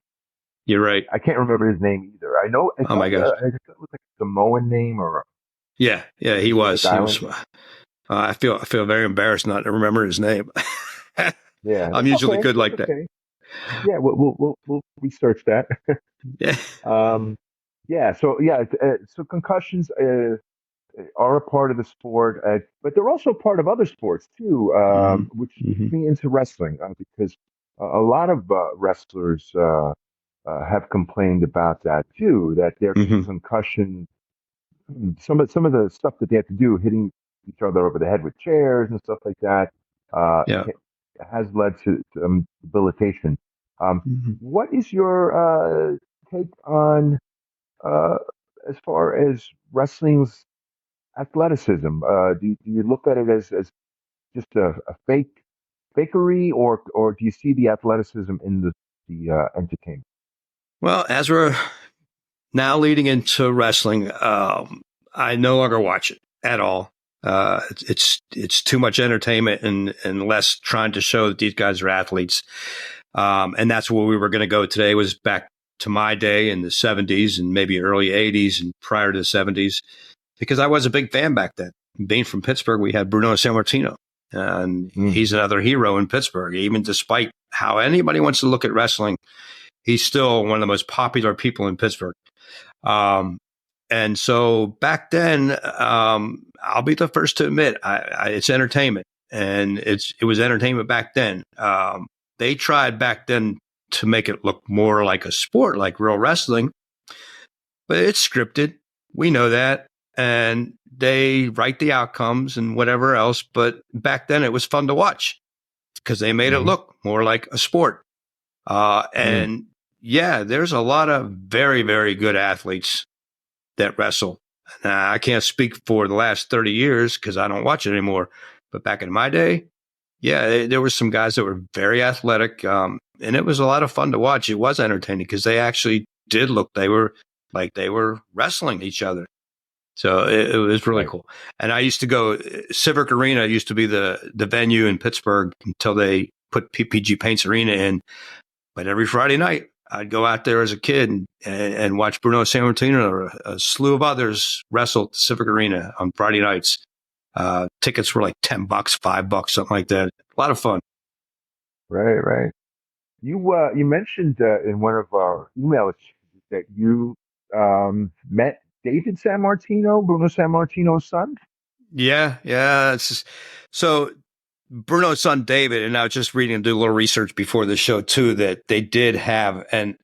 D: You're right.
C: I can't remember his name either. I know
D: Oh my gosh.
C: I thought it was like a Samoan name or
D: Yeah, yeah, he
C: Pacific
D: was. He was.
C: Island.
D: I feel very embarrassed not to remember his name.
C: Yeah,
D: I'm
C: that's
D: usually
C: okay.
D: good like
C: That's
D: that.
C: okay. Yeah, we'll research that.
D: Yeah.
C: Yeah, so concussions are a part of the sport, but they're also part of other sports too,
D: Hmm.
C: which
D: Hmm.
C: leads me into wrestling because a lot of wrestlers have complained about that too, that their
D: Hmm.
C: concussion, some of the stuff that they have to do, hitting each other over the head with chairs and stuff like that, uh,
D: Yeah.
C: has led to debilitation. Um,
D: Hmm.
C: what is your take on uh, as far as wrestling's athleticism? Do you look at it as just a fakery, or do you see the athleticism in the entertainment?
D: Well, as we're now leading into wrestling, I no longer watch it at all. It's too much entertainment and less trying to show that these guys are athletes. And that's where we were going to go today, was back to my day in the 70s and maybe early 80s and prior to the 70s, because I was a big fan back then. Being from Pittsburgh, we had Bruno Sammartino, and
C: Mm.
D: he's another hero in Pittsburgh. Even despite how anybody wants to look at wrestling, he's still one of the most popular people in Pittsburgh. Um, and so back then, I'll be the first to admit, it's entertainment, and it was entertainment back then. They tried back then to make it look more like a sport, like real wrestling, but it's scripted. We know that, and they write the outcomes and whatever else. But back then, it was fun to watch because they made it
C: Hmm.
D: look more like a sport.
C: Mm.
D: And yeah, there's a lot of very, very good athletes that wrestle. Now, I can't speak for the last 30 years because I don't watch it anymore. But back in my day, yeah, there were some guys that were very athletic, and it was a lot of fun to watch. It was entertaining because they actually did look, they were like they were wrestling each other. So it was really
C: Right.
D: cool. And I used to go, Civic Arena used to be the venue in Pittsburgh until they put PPG Paints Arena in. But every Friday night, I'd go out there as a kid and watch Bruno Sammartino or a slew of others wrestle at the Civic Arena on Friday nights. Tickets were like $10, $5, something like that. A lot of fun.
C: Right, right. You mentioned in one of our emails that you met David San Martino, Bruno San Martino's son.
D: Yeah, yeah. So Bruno's son David, and I was just reading and do a little research before the show too, that they did have an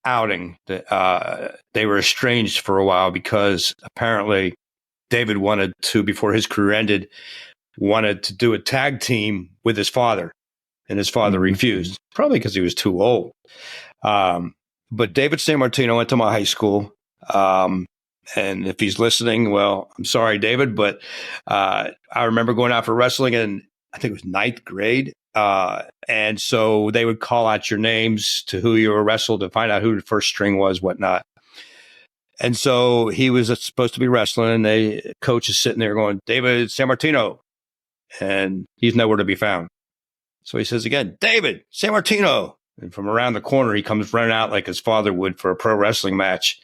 D: outing. That they were estranged for a while because apparently David wanted to, before his career ended, wanted to do a tag team with his father, and his father
C: Hmm.
D: refused, probably because he was too old. Um, but David San Martino went to my high school. And if he's listening, well, I'm sorry, David, but I remember going out for wrestling in, I think it was ninth grade. And so they would call out your names to who you were wrestled to find out who the first string was, whatnot. And so he was supposed to be wrestling, and coach is sitting there going, David San Martino, and he's nowhere to be found. So he says again, David San Martino. And from around the corner, he comes running out like his father would for a pro wrestling match.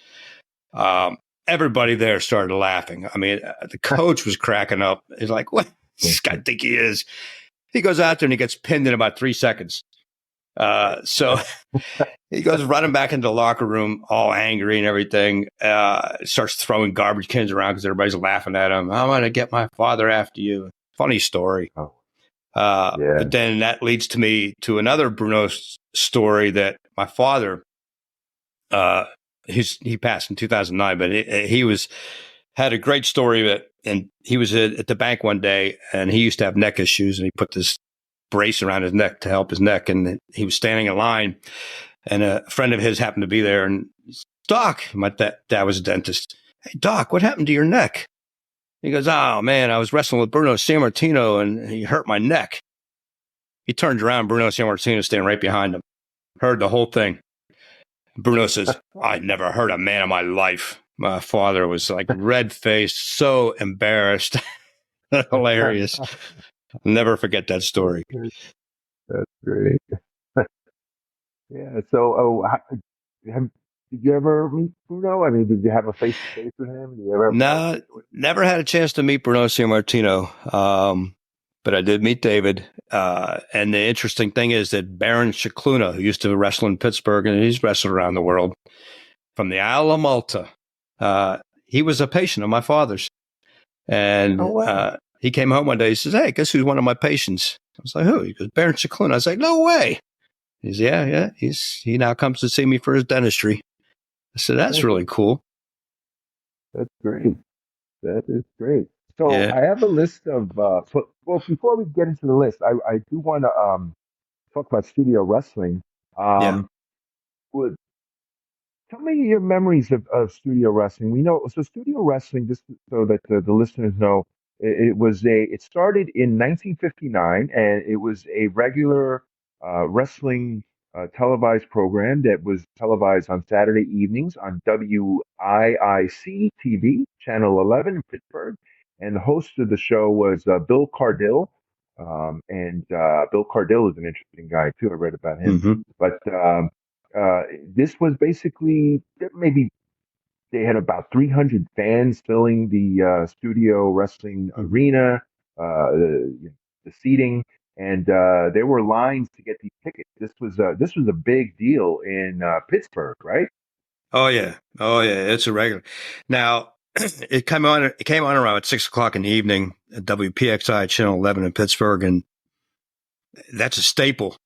D: Um, Everybody there started laughing. I mean, the coach was cracking up. He's like, what does this guy think he is? He goes out there and he gets pinned in about 3 seconds. So he goes running back into the locker room, all angry and everything. Starts throwing garbage cans around because everybody's laughing at him. I'm going to get my father after you. Funny story.
C: Oh, yeah.
D: But then that leads to me to another Bruno story that my father, he passed in 2009, but he had a great story that, and he was at the bank one day and he used to have neck issues and he put this brace around his neck to help his neck. And he was standing in line and a friend of his happened to be there and Doc, my dad was a dentist. Hey, Doc, what happened to your neck? He goes, oh man, I was wrestling with Bruno Sammartino and he hurt my neck. He turned around, Bruno Sammartino standing right behind him, heard the whole thing. Bruno says, I never heard a man in my life. My father was like red faced, so embarrassed. Hilarious. I'll never forget that story.
C: That's great. Yeah. So, have did you ever meet Bruno? I mean, did you have a face to face with him? Did you ever have a
D: No,
C: conversation with
D: never had a chance to meet Bruno Sammartino. But I did meet David. And the interesting thing is that Baron Scicluna, who used to wrestle in Pittsburgh, and he's wrestled around the world, from the Isle of Malta, he was a patient of my father's. And
C: Oh, wow.
D: he came home one day. He says, "Hey, guess who's one of my patients?" I was like, "Who?" He goes, "Baron Scicluna." I was like, "No way." He's, yeah. He now comes to see me for his dentistry. I said, "That's really cool."
C: That's great. That is great. So
D: Yeah.
C: I have a list of, well, before we get into the list, I do want to talk about studio wrestling.
D: Yeah.
C: Um, would Tell me your memories of studio wrestling. We know, so studio wrestling, just so that the listeners know, it started in 1959, and it was a regular wrestling televised program that was televised on Saturday evenings on WIIC TV, Channel 11 in Pittsburgh. And the host of the show was Bill Cardille. And Bill Cardille is an interesting guy too. I read about him.
D: Mm-hmm.
C: But uh, this was basically maybe they had about 300 fans filling the studio wrestling arena, the seating, and there were lines to get these tickets. This was a big deal in Pittsburgh, right?
D: Oh yeah. It's a regular. Now it came on. It came on around 6 o'clock in the evening at WPXI Channel 11 in Pittsburgh, and that's a staple.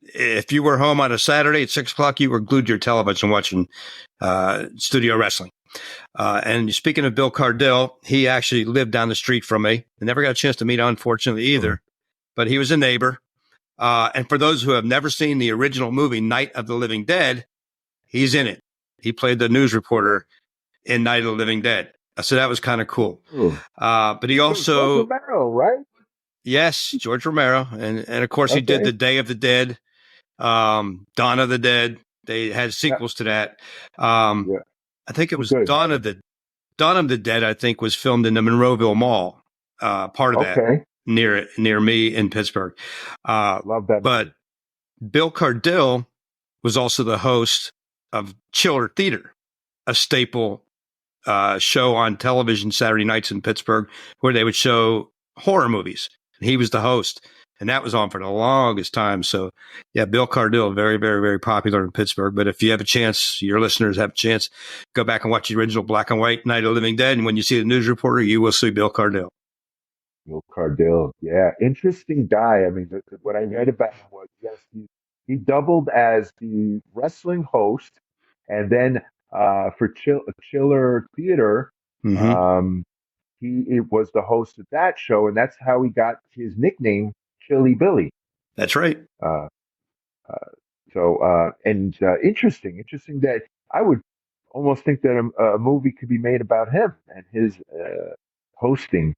D: If you were home on a Saturday at 6 o'clock, you were glued to your television watching studio wrestling. And speaking of Bill Cardille, he actually lived down the street from me. I never got a chance to meet him, unfortunately, either. But he was a neighbor. And for those who have never seen the original movie, Night of the Living Dead, he's in it. He played the news reporter in Night of the Living Dead. So that was kind of cool. But he also,
C: George Romero, right?
D: yes, George Romero. And of course, he did
C: Okay.
D: The Day of the Dead, Dawn of the Dead. They had sequels to that.
C: Yeah.
D: I think it was
C: Good.
D: Dawn of the Dead, I think, was filmed in the Monroeville Mall, part of that,
C: Okay.
D: near me in Pittsburgh.
C: Love that.
D: But Bill Cardille was also the host of Chiller Theater, a staple show on television Saturday nights in Pittsburgh, where they would show horror movies. And he was the host, and that was on for the longest time. So, yeah, Bill Cardille, very, very, very popular in Pittsburgh. But if you have a chance, your listeners have a chance, go back and watch the original black and white Night of the Living Dead. And when you see the news reporter, you will see Bill Cardille.
C: Bill Cardille, yeah, interesting guy. I mean, what I read about him was, yes, he doubled as the wrestling host, and then for Chiller Theater,
D: Mm-hmm.
C: it was the host of that show, and that's how he got his nickname, Chilly Billy.
D: That's right.
C: Uh, interesting that I would almost think that a movie could be made about him and his hosting.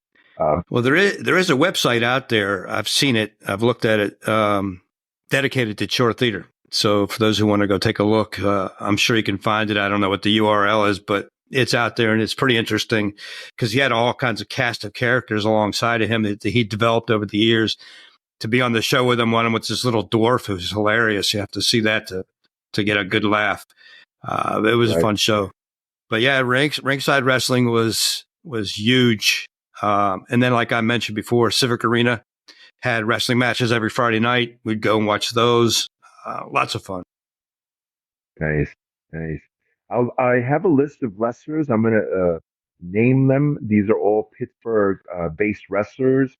D: Well, there is a website out there. I've seen it. I've looked at it, dedicated to Chiller Theater. So for those who want to go take a look, I'm sure you can find it. I don't know what the URL is, but it's out there, and it's pretty interesting because he had all kinds of cast of characters alongside of him that he developed over the years. To be on the show with him, one with this little dwarf who's hilarious. You have to see that to get a good laugh. It was a fun show. But yeah, ringside wrestling was huge. And then, like I mentioned before, Civic Arena had wrestling matches every Friday night. We'd go and watch those. Lots of fun.
C: Nice, nice. I have a list of wrestlers. I'm gonna name them. These are all Pittsburgh based wrestlers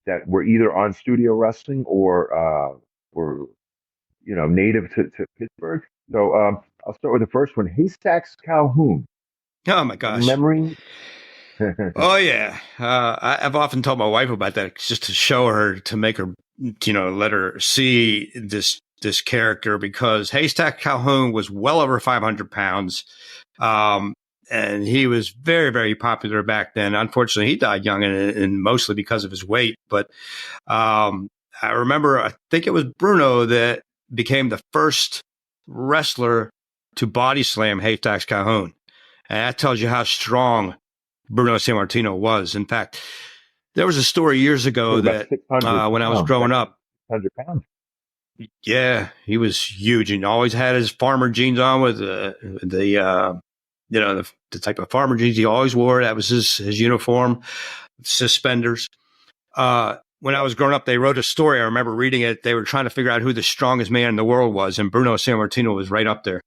C: that were either on studio wrestling or were native to Pittsburgh. So I'll start with the first one. Haystacks Calhoun.
D: Oh my
C: Any
D: gosh.
C: memories?
D: Oh yeah. I've often told my wife about that just to show her, to make her, let her see this character, because Haystack Calhoun was well over 500 pounds. And he was very, very popular back then. Unfortunately, he died young, and mostly because of his weight. But I remember, I think it was Bruno that became the first wrestler to body slam Haystacks Calhoun. And that tells you how strong Bruno Sammartino was. In fact, there was a story years ago that when I was growing up,
C: 100 pounds.
D: Yeah, he was huge and always had his farmer jeans on with the type of farmer jeans he always wore. That was his uniform, suspenders. When I was growing up, they wrote a story. I remember reading it. They were trying to figure out who the strongest man in the world was, and Bruno Sammartino was right up there.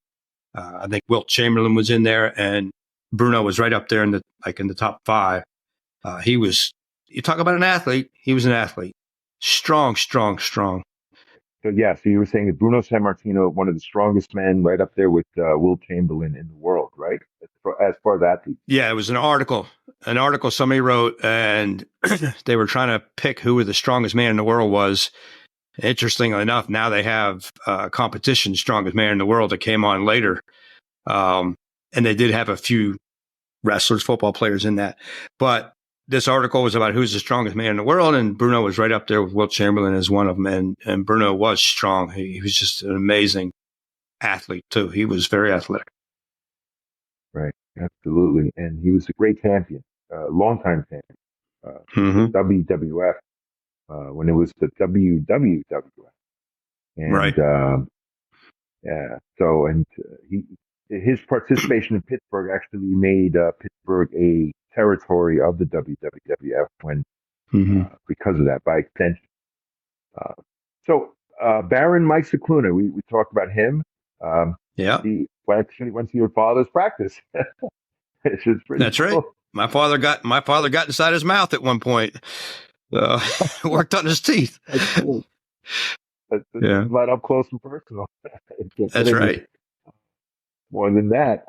D: I think Wilt Chamberlain was in there, and Bruno was right up there in the top 5. You talk about an athlete. He was an athlete. Strong.
C: So you were saying that Bruno Sammartino, one of the strongest men, right up there with Wilt Chamberlain in the world, right? As far as athletes.
D: Yeah, it was an article somebody wrote, and they were trying to pick who the strongest man in the world was. Interestingly enough, now they have competition, strongest man in the world, that came on later. And they did have a few wrestlers, football players in that. But this article was about who's the strongest man in the world, and Bruno was right up there with Wilt Chamberlain as one of them. And Bruno was strong. He was just an amazing athlete, too. He was very athletic.
C: Right, absolutely. And he was a great champion, longtime champion, WWF, when it was the WWWF. And,
D: right.
C: So, his participation in Pittsburgh actually made Pittsburgh a territory of the WWF because of that, by extension. Baron Mike Cicluna, we talked about him. He actually went to your father's practice.
D: That's cool. Right. My father got inside his mouth at one point. Worked on his teeth.
C: That's cool. That's right up close and personal.
D: That's right.
C: More than that.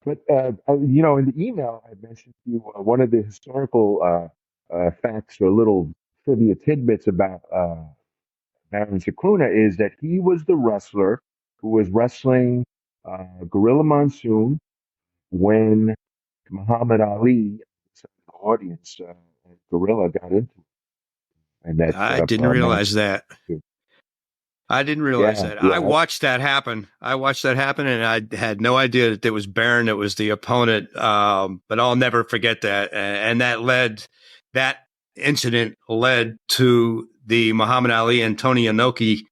C: In the email I mentioned to you, one of the historical facts or little trivia tidbits about Baron Cicluna is that he was the wrestler who was wrestling Gorilla Monsoon when Muhammad Ali, the audience, Gorilla got into it. And
D: I didn't realize that. I didn't realize that. Yeah. I watched that happen. And I had no idea that it was Baron that was the opponent. But I'll never forget that. And that incident led to the Muhammad Ali and Tony Inoki,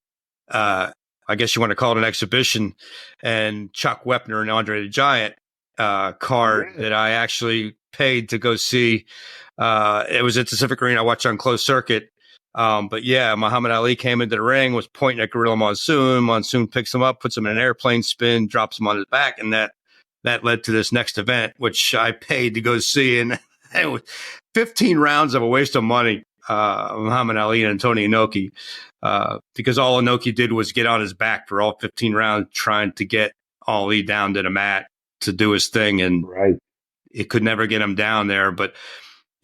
D: I guess you want to call it an exhibition, and Chuck Wepner and Andre the Giant card that I actually paid to go see. It was at Pacific Arena. I watched on closed circuit. But Muhammad Ali came into the ring, was pointing at Gorilla Monsoon. Monsoon picks him up, puts him in an airplane spin, drops him on his back, and that led to this next event, which I paid to go see. And it was 15 rounds of a waste of money, Muhammad Ali and Tony Inoki, because all Inoki did was get on his back for all 15 rounds, trying to get Ali down to the mat to do his thing, and it could never get him down there. But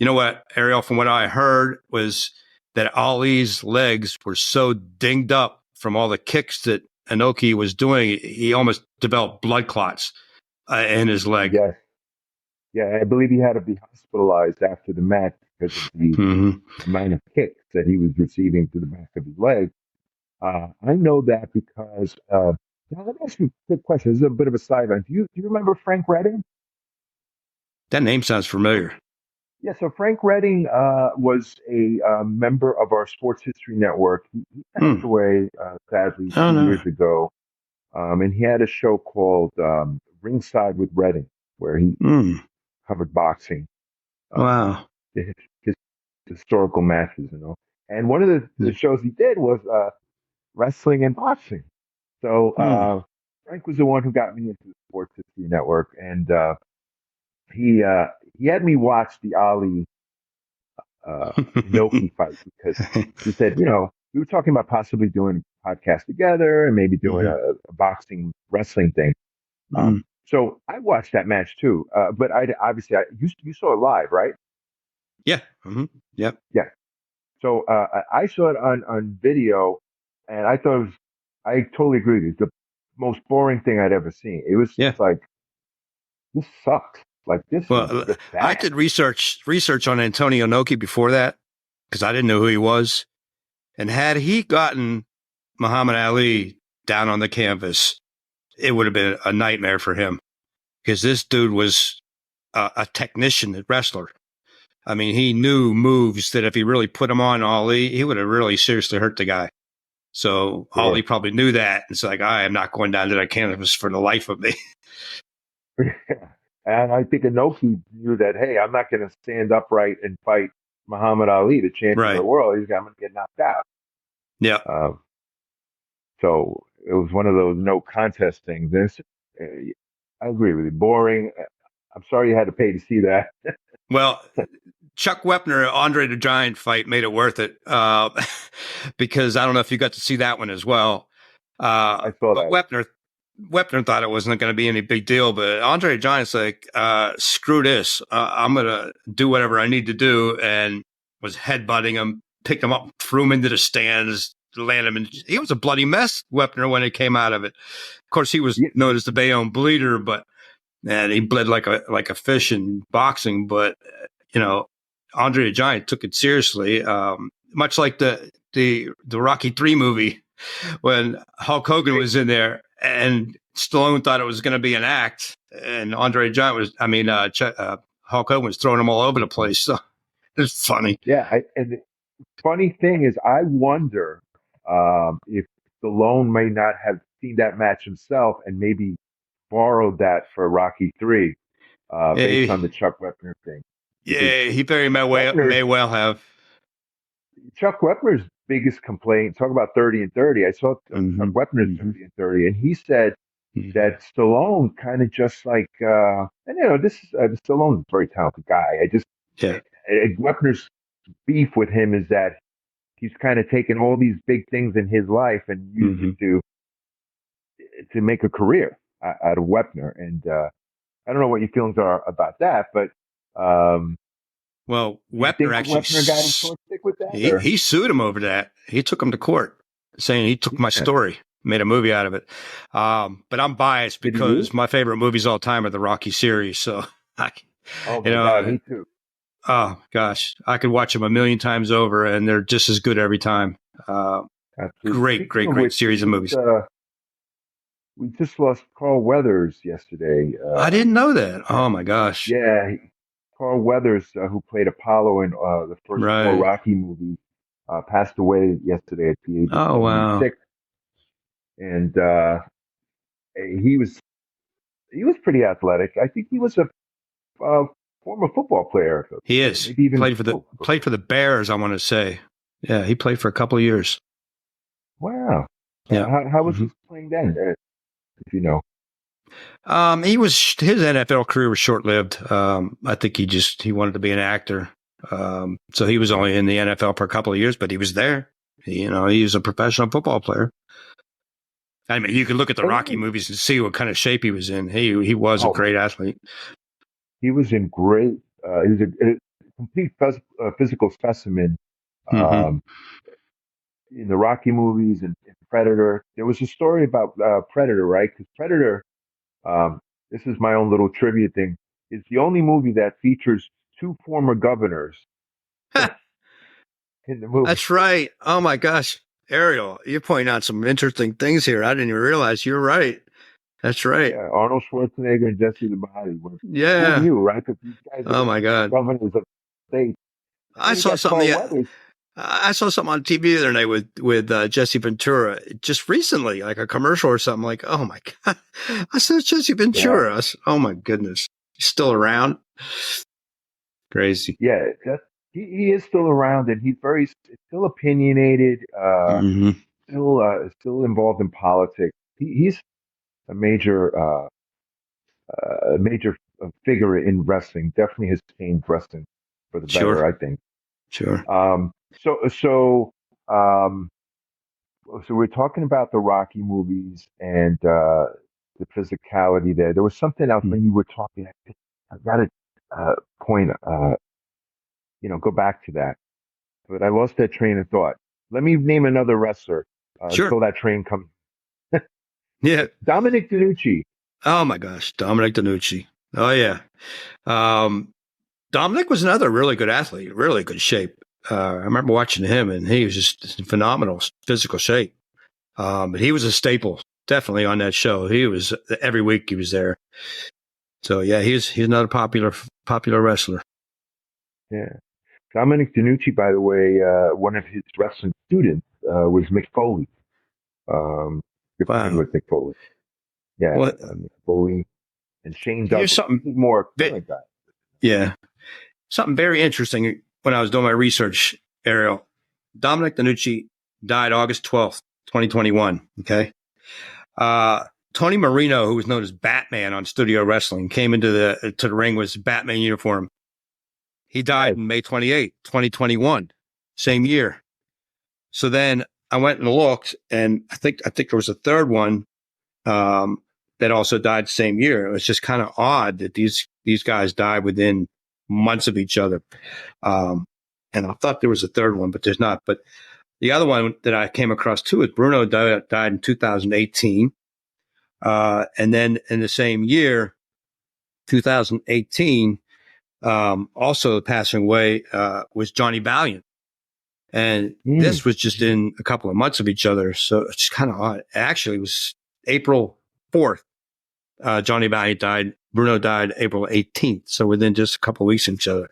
D: you know what, Ariel, from what I heard was that Ali's legs were so dinged up from all the kicks that Inoki was doing, he almost developed blood clots in his leg.
C: Yes. Yeah, I believe he had to be hospitalized after the match because of the amount of kicks that he was receiving to the back of his leg. I know that because, let me ask you a quick question. This is a bit of a sideline. Do you remember Frank Redding?
D: That name sounds familiar.
C: Yeah, so Frank Redding was a member of our Sports History Network. He passed away, sadly, 2 years ago. And he had a show called Ringside with Redding, where he covered boxing.
D: Wow.
C: His historical matches, And one of the shows he did was wrestling and boxing. So Frank was the one who got me into the Sports History Network. And he had me watch the Ali Inoki fight because he said, we were talking about possibly doing a podcast together and maybe doing a boxing wrestling thing. So I watched that match too, but you saw it live, right?
D: Yeah. Yep.
C: Yeah. So I saw it on video, and I thought I totally agree with you. The most boring thing I'd ever seen. It was just like, this sucks. Like this.
D: Well, I did research on Antonio Inoki before that because I didn't know who he was. And had he gotten Muhammad Ali down on the canvas, it would have been a nightmare for him because this dude was a technician, a wrestler. I mean, he knew moves that if he really put them on Ali, he would have really seriously hurt the guy. So
C: Sure.
D: Ollie probably knew that. It's like, I am not going down to that canvas for the life of me.
C: And I think Inoki knew that, hey, I'm not going to stand upright and fight Muhammad Ali, the champion of
D: Right.
C: the world. I'm going to get knocked out.
D: Yeah.
C: So it was one of those no contest things. And I agree with you. Boring. I'm sorry you had to pay to see that.
D: Well, Chuck Wepner, Andre the Giant fight made it worth it because I don't know if you got to see that one as well.
C: I saw
D: But
C: that.
D: Wepner thought it wasn't going to be any big deal, but Andre the Giant's like, screw this. I'm going to do whatever I need to do, and was headbutting him, picked him up, threw him into the stands, landed him. He was a bloody mess, Wepner, when he came out of it. Of course, he was known as the Bayonne Bleeder, but and he bled like a fish in boxing. But Andre the Giant took it seriously, much like the Rocky III movie when Hulk Hogan was in there and Stallone thought it was going to be an act, and Andre the Giant Hulk Hogan was throwing him all over the place. So it's funny.
C: Yeah. And the funny thing is, I wonder if Stallone may not have seen that match himself and maybe borrowed that for Rocky 3 based on the Chuck Wepner thing.
D: Yeah, he very may well have.
C: Chuck Wepner's biggest complaint, talk about 30 and 30. I saw Chuck Wepner's 30 and 30, and he said that Stallone kind of just like, and this is Stallone's a very talented guy. Wepner's beef with him is that he's kind of taken all these big things in his life and used it to make a career out of Wepner. And I don't know what your feelings are about that, but
D: well, Wepner actually
C: got him short stick with that.
D: He sued him over that. He took him to court, saying he took my story, made a movie out of it. But I'm biased because my favorite movies all time are the Rocky series. So,
C: God, me too.
D: Oh gosh, I could watch them a million times over, and they're just as good every time. Great series of movies.
C: We just lost Carl Weathers yesterday.
D: I didn't know that. Oh my gosh.
C: Yeah, Carl Weathers, who played Apollo in the first four Rocky movies, passed away yesterday at the age of 76. And he was pretty athletic. I think he was a former football player.
D: He is. Maybe even played for the Bears, I want to say. Yeah, he played for a couple of years.
C: Wow.
D: Yeah.
C: How was he playing then? If you know.
D: His NFL career was short lived. I think he wanted to be an actor. So he was only in the NFL for a couple of years, but he was there. He was a professional football player. I mean, you can look at the Rocky movies and see what kind of shape he was in. He was a great athlete.
C: He was in great. He was a complete physical specimen. In the Rocky movies and Predator, there was a story about Predator, right? Because Predator, this is my own little trivia thing, is the only movie that features two former governors in the movie.
D: That's right. Oh my gosh, Ariel, you're pointing out some interesting things here. I didn't even realize. You're right. That's right.
C: Yeah, Arnold Schwarzenegger and Jesse the Body.
D: Yeah.
C: Who knew, right? Because these guys
D: my God.
C: Governors of the state.
D: I saw something on TV the other night with Jesse Ventura just recently, like a commercial or something. Like, oh my God, I said Jesse Ventura. Oh my goodness, he's still around. Crazy.
C: Yeah, he is still around, and he's still opinionated. Still involved in politics. He's a major figure in wrestling. Definitely has changed wrestling for the better, I think.
D: Sure.
C: So we're talking about the Rocky movies and the physicality there. There was something else when you were talking. I got to point, go back to that, but I lost that train of thought. Let me name another wrestler.
D: Sure.
C: Until that train comes.
D: Yeah.
C: Dominic DeNucci.
D: Oh my gosh, Dominic DeNucci. Oh yeah. Dominic was another really good athlete, really good shape. I remember watching him, and he was just in phenomenal physical shape. But he was a staple, definitely on that show. He was every week he was there. So yeah, he's another popular wrestler.
C: Yeah, Dominic DeNucci, by the way, one of his wrestling students was Mick Foley. Good friend
D: Wow.
C: with Nick Foley. Yeah,
D: Well,
C: Foley and Shane
D: here's
C: Douglas.
D: something.
C: He's more current guy.
D: Yeah. Something very interesting when I was doing my research, Ariel. Dominic DeNucci died August 12th, 2021. Okay. Tony Marino, who was known as Batman on Studio Wrestling, came into the ring with his Batman uniform. He died on May 28th, 2021, same year. So then I went and looked, and I think there was a third one that also died the same year. It was just kind of odd that these guys died within months of each other. And I thought there was a third one, but there's not. But the other one that I came across too is Bruno died in 2018. And then in the same year, 2018, also passing away was Johnny Valiant. And this was just in a couple of months of each other. So it's kind of odd. Actually, it was April 4th. Johnny Valiant died. Bruno died April 18th. So within just a couple of weeks of each other,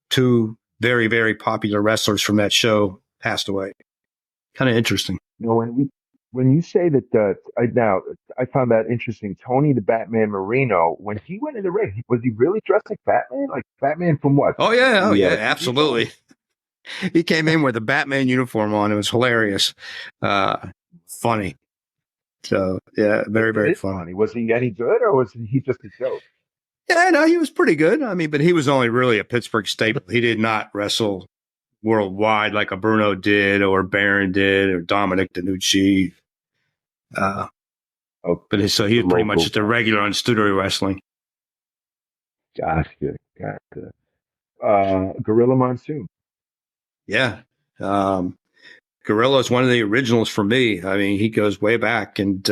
D: two very, very popular wrestlers from that show passed away. Kind of interesting.
C: You know, when you say that, I found that interesting. Tony the Batman Marino, when he went in the ring, was he really dressed like Batman? Like Batman from what?
D: Oh yeah,
C: TV
D: absolutely.
C: show?
D: He came in with a Batman uniform on. It was hilarious, funny. So yeah, very, very funny.
C: Was he any good, or was he just a joke?
D: Yeah, no, he was pretty good. I mean, but he was only really a Pittsburgh staple. He did not wrestle worldwide like a Bruno did, or Baron did, or Dominic DeNucci. But so he was pretty much just a regular on Studio Wrestling.
C: Gotcha. Gorilla Monsoon.
D: Yeah. Gorilla is one of the originals for me. I mean, he goes way back, and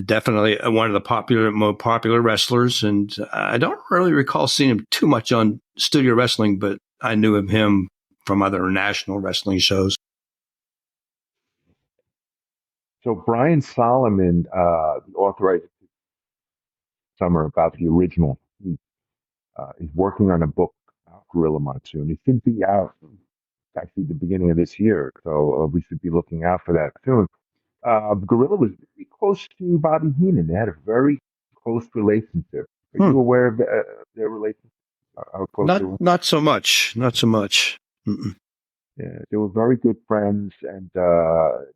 D: definitely one of the more popular wrestlers. And I don't really recall seeing him too much on Studio Wrestling, but I knew of him from other national wrestling shows.
C: So Brian Solomon, the author of Summer about the original, is working on a book about Gorilla Monsoon. It should be out actually the beginning of this year, so we should be looking out for that soon. Gorilla was very close to Bobby Heenan. They had a very close relationship. Are you aware of their relationship? How close they were?
D: Not so much. Not so much. Mm-mm.
C: Yeah, they were very good friends, and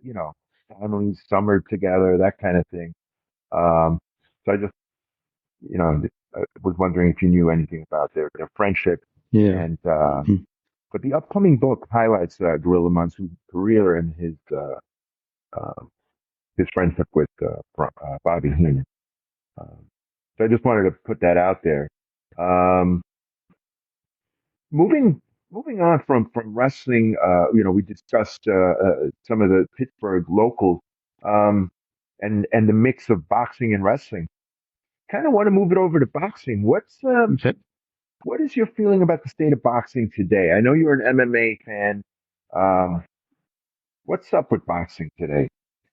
C: you know, families summered together, that kind of thing. So I just, you know, I was wondering if you knew anything about their friendship.
D: Yeah.
C: And but the upcoming book highlights Gorilla Monsoon's career and his friendship with Bobby Heenan. So I just wanted to put that out there. Moving on from wrestling, you know, we discussed some of the Pittsburgh locals, and the mix of boxing and wrestling. Kind of want to move it over to boxing. What is your feeling about the state of boxing today? I know you're an MMA fan. What's up with boxing today?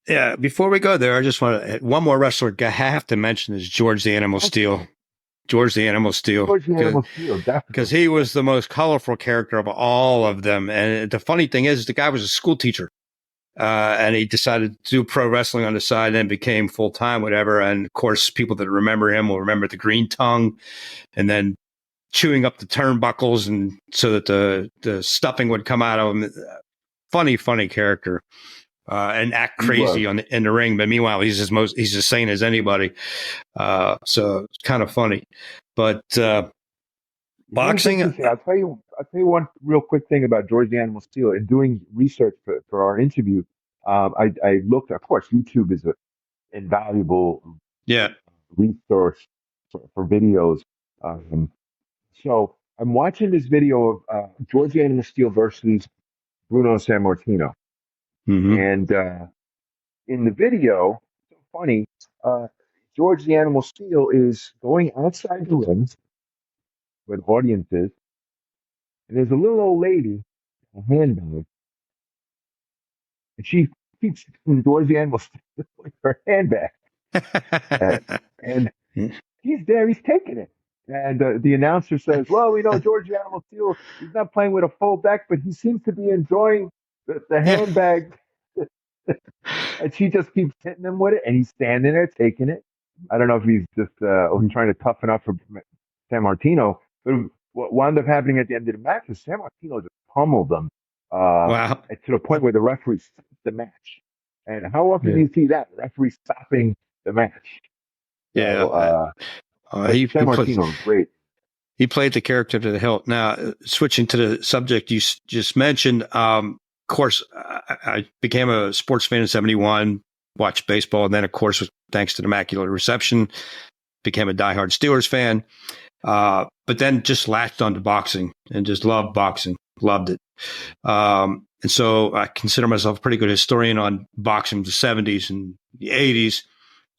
D: Yeah, before we go there, I just want to one more wrestler I have to mention is George the Animal Steel. George the Animal Steel.
C: George the Animal Steel, definitely.
D: Because he was the most colorful character of all of them. And the funny thing is, the guy was a school teacher. And he decided to do pro wrestling on the side and then became full-time, whatever. And of course, people that remember him will remember the green tongue and then chewing up the turnbuckles and so that the stuffing would come out of him. Funny character. And act crazy in the ring, but meanwhile he's as sane as anybody. So it's kind of funny. But boxing,
C: I'll tell you one real quick thing about George the Animal Steel. In doing research for our interview, I looked. Of course, YouTube is an invaluable resource for videos. So I'm watching this video of George the Animal Steel versus Bruno Sammartino. And in the video, so funny, George the Animal Steel is going outside the ring where the audience is, and there's a little old lady, a handbag, and she keeps George the Animal Steel with her handbag. And he's there, he's taking it. And the announcer says, well, we know George the Animal Steel, he's not playing with a full deck, but he seems to be enjoying the handbag And she just keeps hitting him with it, and he's standing there taking it. I don't know if he's just trying to toughen up for San Martino, but what wound up happening at the end of the match is San Martino just pummeled them
D: Wow.
C: to the point where the referee stopped the match. And how often do you see that referee stopping the match?
D: Yeah.
C: So, but San Martino is great.
D: He played the character to the hilt. Now, switching to the subject you just mentioned, of course, I became a sports fan in '71, watched baseball, and then, of course, thanks to the Immaculate Reception, became a diehard Steelers fan. But then just latched onto boxing and just loved boxing, loved it. And so I consider myself a pretty good historian on boxing in the '70s and the '80s.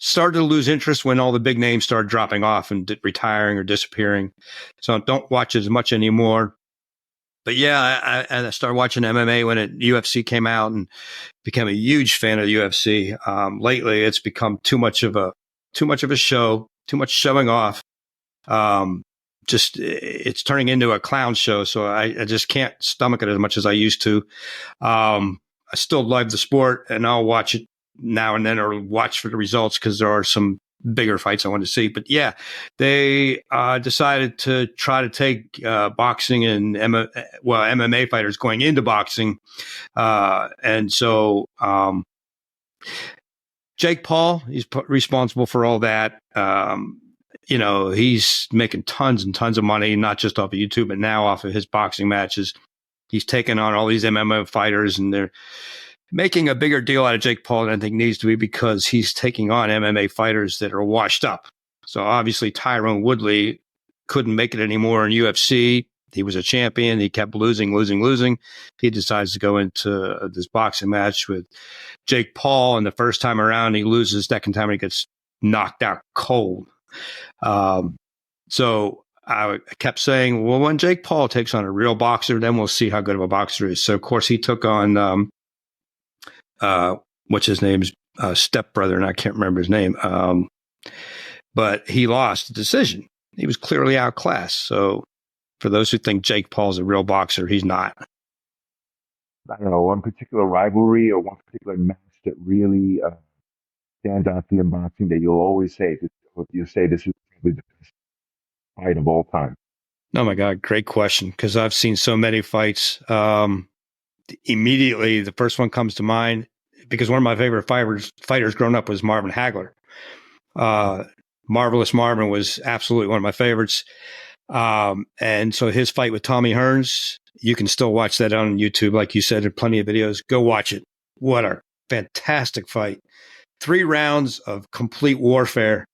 D: Started to lose interest when all the big names started dropping off and retiring or disappearing. So I don't watch as much anymore. But yeah, I started watching MMA when UFC came out and became a huge fan of the UFC. Lately, it's become too much of a show, too much showing off. It's turning into a clown show. So I just can't stomach it as much as I used to. I still love the sport, and I'll watch it now and then, or watch for the results because there are some bigger fights I want to see. But yeah, they decided to try to take boxing and MMA fighters going into boxing. And so Jake Paul, he's responsible for all that. He's making tons and tons of money, not just off of YouTube, but now off of his boxing matches. He's taking on all these MMA fighters, and they're making a bigger deal out of Jake Paul than I think needs to be, because he's taking on MMA fighters that are washed up. So obviously Tyron Woodley couldn't make it anymore in UFC. He was a champion. He kept losing. He decides to go into this boxing match with Jake Paul, and the first time around he loses. Second time he gets knocked out cold. So I kept saying, well, when Jake Paul takes on a real boxer, then we'll see how good of a boxer he is. So of course he took on what's his name's stepbrother, and I can't remember his name. But he lost the decision. He was clearly outclassed. So for those who think Jake Paul's a real boxer, he's not.
C: I don't know, one particular rivalry or one particular match that really stands out to you in boxing that you'll always say, this is probably the best fight of all time.
D: Oh my God, great question. Because I've seen so many fights. Immediately, the first one comes to mind, because one of my favorite fighters growing up was Marvin Hagler. Marvelous Marvin was absolutely one of my favorites. And so his fight with Tommy Hearns, you can still watch that on YouTube. Like you said, there are plenty of videos. Go watch it. What a fantastic fight. 3 rounds of complete warfare.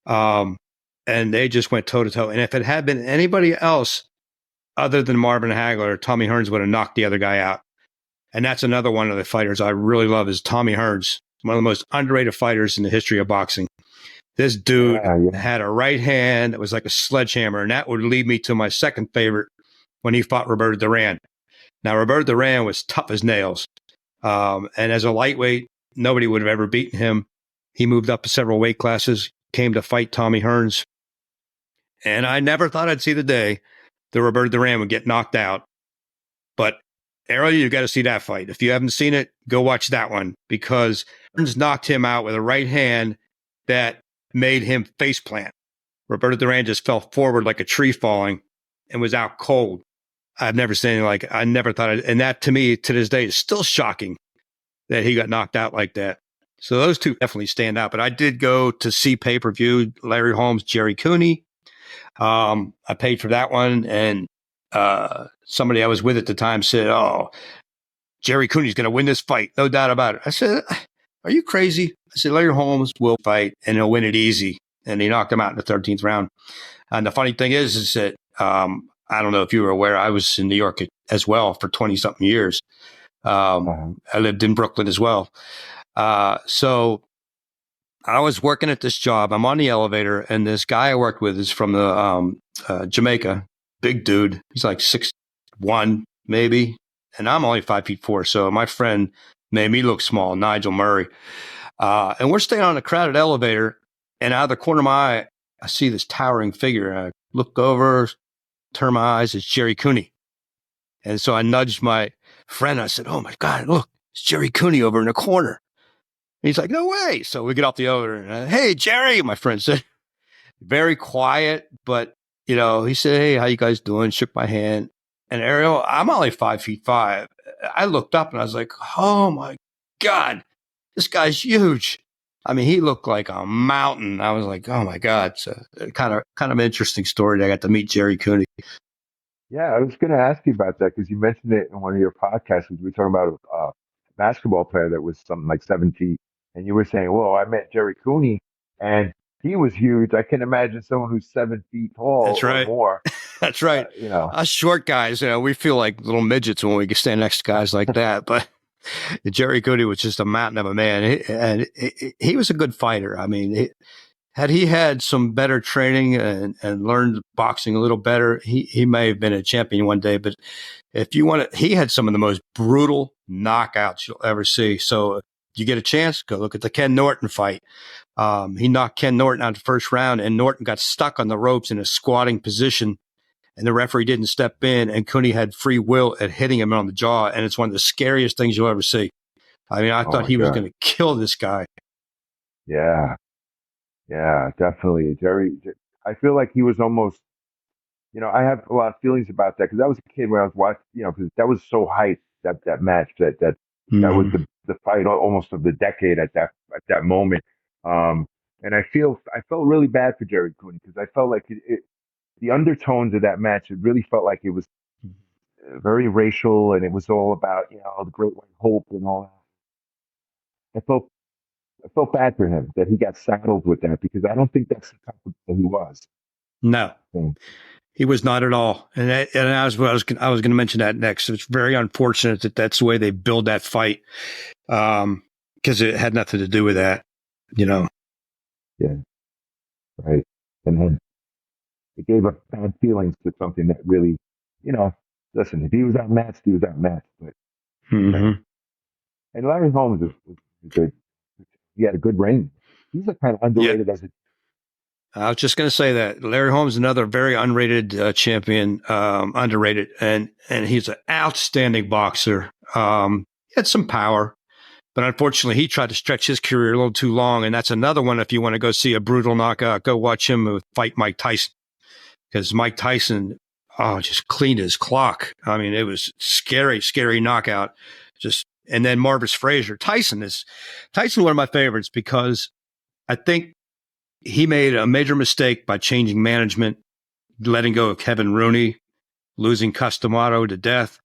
D: And they just went toe to toe. And if it had been anybody else other than Marvin Hagler, Tommy Hearns would have knocked the other guy out. And that's another one of the fighters I really love, is Tommy Hearns, one of the most underrated fighters in the history of boxing. This dude had a right hand that was like a sledgehammer, and that would lead me to my second favorite, when he fought Roberto Duran. Now, Roberto Duran was tough as nails. And as a lightweight, nobody would have ever beaten him. He moved up several weight classes, came to fight Tommy Hearns. And I never thought I'd see the day that Roberto Duran would get knocked out. But Ariel, you got to see that fight. If you haven't seen it, go watch that one, because Hearns knocked him out with a right hand that made him face plant. Roberto Duran just fell forward like a tree falling and was out cold. I've never seen anything like it. I never thought it. And that, to me, to this day, is still shocking that he got knocked out like that. So those two definitely stand out. But I did go to see pay-per-view Larry Holmes, Jerry Cooney. I paid for that one, and somebody I was with at the time said, "Oh, Jerry Cooney's going to win this fight, no doubt about it." I said, "Are you crazy?" I said, "Larry Holmes will fight, and he'll win it easy." And he knocked him out in the 13th round. And the funny thing is that I don't know if you were aware, I was in New York as well for 20-something years. I lived in Brooklyn as well. So I was working at this job. I'm on the elevator, and this guy I worked with is from the Jamaica. Big dude. He's like 6'1", maybe. And I'm only 5'4". So my friend made me look small, Nigel Murray. And we're staying on a crowded elevator, and out of the corner of my eye, I see this towering figure. I look over, turn my eyes, it's Jerry Cooney. And so I nudged my friend. I said, "Oh my God, look, it's Jerry Cooney over in the corner." He's like, no way. So we get off the elevator and, hey, Jerry, my friend said, very quiet, but, he said, hey, how you guys doing? Shook my hand. And Ariel, I'm only 5'5". I looked up and I was like, oh my God, this guy's huge. I mean, he looked like a mountain. I was like, oh my God. So kind of an interesting story. I got to meet Jerry Cooney.
C: Yeah, I was going to ask you about that because you mentioned it in one of your podcasts. We were talking about a basketball player that was something like 7 feet, and you were saying, "Well, I met Jerry Cooney, and he was huge. I can imagine someone who's 7 feet tall
D: That's
C: or
D: right.
C: more.
D: That's right. Us short guys, we feel like little midgets when we stand next to guys like that. But Jerry Cooney was just a mountain of a man, and he was a good fighter. I mean, had he had some better training and learned boxing a little better, he may have been a champion one day. But if you want to, he had some of the most brutal knockouts you'll ever see. So if you get a chance, go look at the Ken Norton fight. He knocked Ken Norton out the first round, and Norton got stuck on the ropes in a squatting position, and the referee didn't step in, and Cooney had free will at hitting him on the jaw, and it's one of the scariest things you'll ever see. I mean, I thought he was going to kill this guy.
C: Yeah. Yeah, definitely. I feel like he was almost, I have a lot of feelings about that because I was a kid when I was watching, because that was so hyped, that match, that was the fight almost of the decade at that moment. And I felt really bad for Jerry Cooney because I felt like the undertones of that match, it really felt like it was very racial and it was all about, the Great White Hope and all that. I felt bad for him that he got saddled with that because I don't think that's the type of guy he was.
D: No, he was not at all. And I was going to mention that next. It's very unfortunate that that's the way they build that fight, because it had nothing to do with that,
C: Yeah, right. And then it gave us bad feelings to something that really, listen, if he was outmatched, he was outmatched. But and Larry Holmes was good. He had a good reign. He's a kind of underrated as a.
D: I was just going to say that Larry Holmes is another very underrated champion, underrated, and he's an outstanding boxer. He had some power, but unfortunately, he tried to stretch his career a little too long. And that's another one. If you want to go see a brutal knockout, go watch him fight Mike Tyson, because Mike Tyson, just cleaned his clock. I mean, it was scary knockout. And then Marvis Frazier. Tyson, one of my favorites because I think he made a major mistake by changing management, letting go of Kevin Rooney, losing Cus D'Amato to death.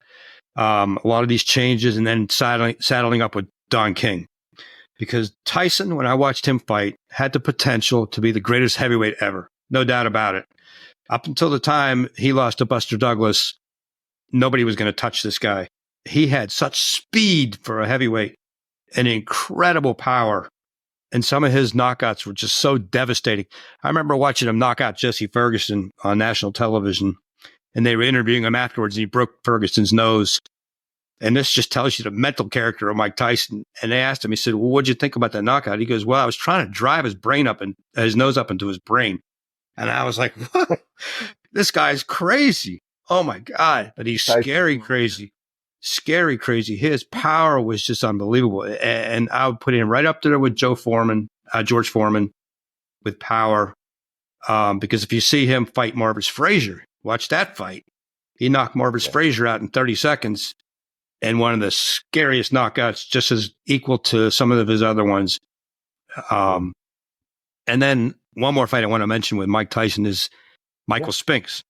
D: A lot of these changes, and then saddling up with Don King. Because Tyson, when I watched him fight, had the potential to be the greatest heavyweight ever. No doubt about it. Up until the time he lost to Buster Douglas, nobody was going to touch this guy. He had such speed for a heavyweight and incredible power. And some of his knockouts were just so devastating. I remember watching him knock out Jesse Ferguson on national television, and they were interviewing him afterwards, and he broke Ferguson's nose. And this just tells you the mental character of Mike Tyson. And they asked him, he said, well, what'd you think about that knockout? He goes, well, I was trying to drive his brain up and his nose up into his brain. And I was like, what? This guy's crazy. Oh my God. But he's scary crazy. Scary crazy. His power was just unbelievable. And I would put him right up there with George Foreman, with power. Because if you see him fight Marvis Frazier, watch that fight. He knocked Marvis Frazier out in 30 seconds. And one of the scariest knockouts, just as equal to some of his other ones. And then one more fight I want to mention with Mike Tyson is Michael Spinks.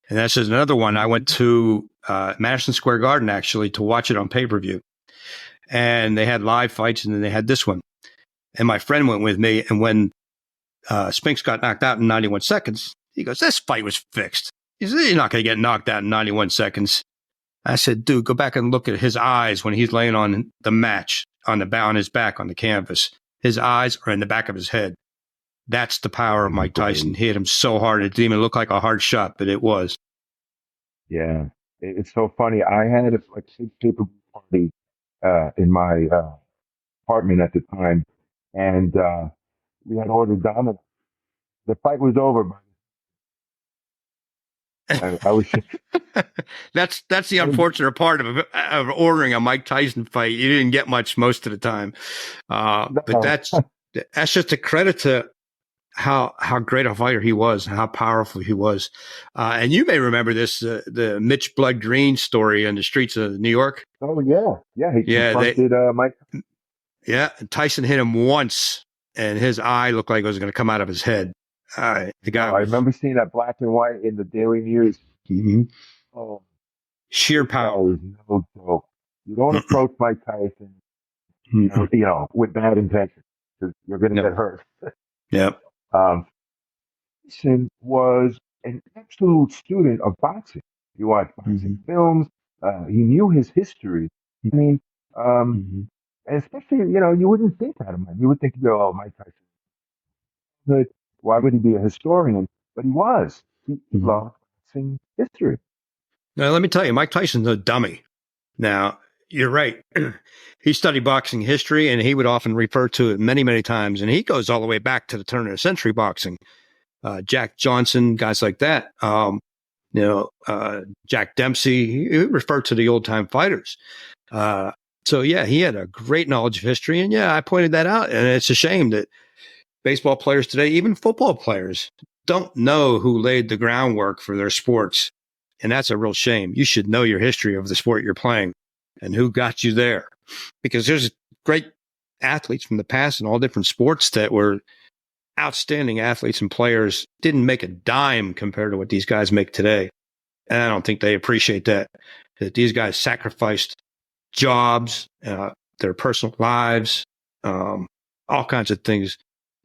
D: And that's just another one. I went to Madison Square Garden, actually, to watch it on pay-per-view. And they had live fights, and then they had this one. And my friend went with me, and when Spinks got knocked out in 91 seconds, he goes, this fight was fixed. He said, you're not going to get knocked out in 91 seconds. I said, dude, go back and look at his eyes when he's laying on the match, on his back on the canvas. His eyes are in the back of his head. That's the power of Mike Tyson. He hit him so hard, it didn't even look like a hard shot, but it was.
C: Yeah, it's so funny. I had a paper party in my apartment at the time, and we had ordered Domino's. The fight was over, I was
D: That's the unfortunate part of ordering a Mike Tyson fight. You didn't get much most of the time, but
C: no.
D: that's just a credit to how great a fighter he was, how powerful he was. And you may remember this the Mitch Blood Green story in the streets of New York.
C: Oh yeah, he confronted Mike.
D: Yeah, Tyson hit him once, and his eye looked like it was going to come out of his head. The guy.
C: I remember seeing that black and white in the Daily News.
D: Mm-hmm.
C: Oh,
D: sheer power.
C: That was no joke. You don't approach Mike Tyson, you know, with bad intentions, because you're going to get hurt.
D: Yep.
C: Tyson was an absolute student of boxing. He watched boxing films. He knew his history. I mean, and especially, you know, you wouldn't think that of him. You would think, oh, Mike Tyson. But why would he be a historian? But he was. He loved boxing history.
D: Now, let me tell you, Mike Tyson's a dummy. Now, you're right. He studied boxing history, and he would often refer to it many, many times. And he goes all the way back to the turn of the century boxing. Jack Johnson, guys like that. Jack Dempsey, he referred to the old-time fighters. So, yeah, he had a great knowledge of history. And, yeah, I pointed that out. And it's a shame that baseball players today, even football players, don't know who laid the groundwork for their sports. And that's a real shame. You should know your history of the sport you're playing and who got you there. Because there's great athletes from the past in all different sports that were outstanding athletes and players, didn't make a dime compared to what these guys make today. And I don't think they appreciate that these guys sacrificed jobs, their personal lives, all kinds of things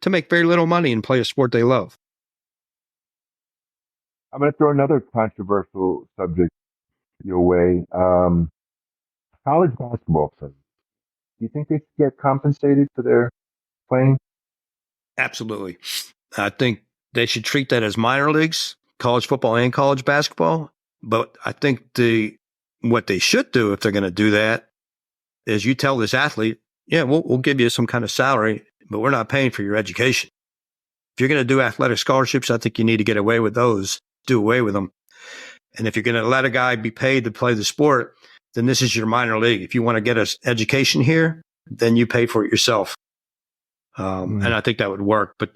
D: to make very little money and play a sport they love.
C: I'm going to throw another controversial subject your way. College basketball players. Do you think they should get compensated for their playing?
D: Absolutely. I think they should treat that as minor leagues, college football and college basketball. But I think what they should do if they're going to do that is you tell this athlete, yeah, we'll give you some kind of salary, but we're not paying for your education. If you're going to do athletic scholarships, I think you need to get away with those, do away with them. And if you're going to let a guy be paid to play the sport, then this is your minor league. If you want to get an education here, then you pay for it yourself. And I think that would work. But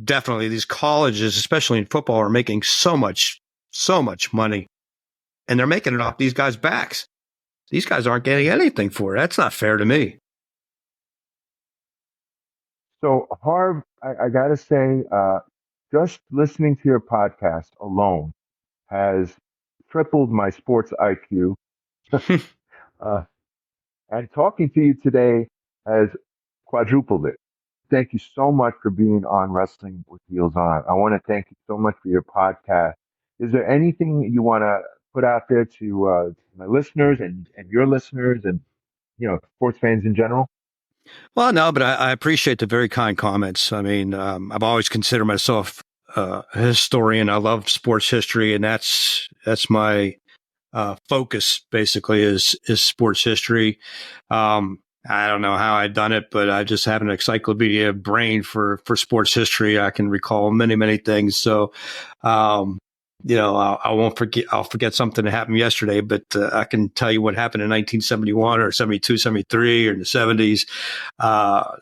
D: definitely these colleges, especially in football, are making so much money. And they're making it off these guys' backs. These guys aren't getting anything for it. That's not fair to me.
C: So, Harv, I got to say, just listening to your podcast alone has tripled my sports IQ. And talking to you today has quadrupled it. Thank you so much for being on Wrestling with Heels On. I want to thank you so much for your podcast. Is there anything you want to put out there to my listeners and your listeners and, you know, sports fans in general?
D: Well, no, but I appreciate the very kind comments. I mean, I've always considered myself a historian. I love sports history, and that's my focus basically is sports history. I don't know how I've done it, but I just have an encyclopedia brain for sports history. I can recall many, many things. So, I won't forget. I'll forget something that happened yesterday, but I can tell you what happened in 1971 or 72, 73 or in the 70s. I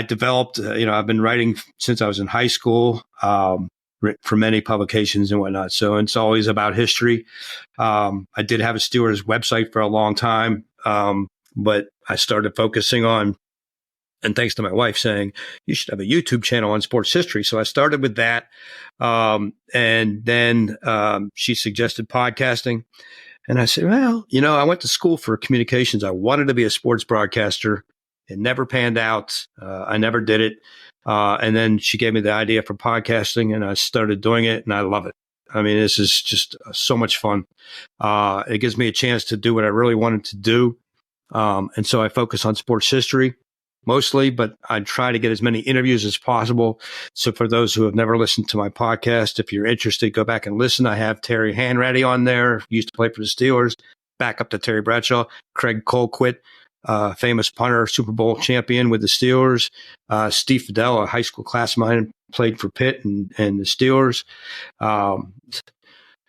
D: developed, I've been writing since I was in high school, for many publications and whatnot. So it's always about history. I did have a Steelers website for a long time. But I started focusing on, and thanks to my wife saying, you should have a YouTube channel on sports history. So I started with that. And then she suggested podcasting. And I said, well, I went to school for communications. I wanted to be a sports broadcaster. It never panned out. I never did it. And then she gave me the idea for podcasting, and I started doing it, and I love it. I mean, this is just so much fun. It gives me a chance to do what I really wanted to do. And so I focus on sports history mostly, but I try to get as many interviews as possible. So for those who have never listened to my podcast, if you're interested, go back and listen. I have Terry Hanratty on there, used to play for the Steelers, back up to Terry Bradshaw, Craig Colquitt, famous punter, Super Bowl champion with the Steelers. Steve Fidel, a high school class of mine, played for Pitt and the Steelers.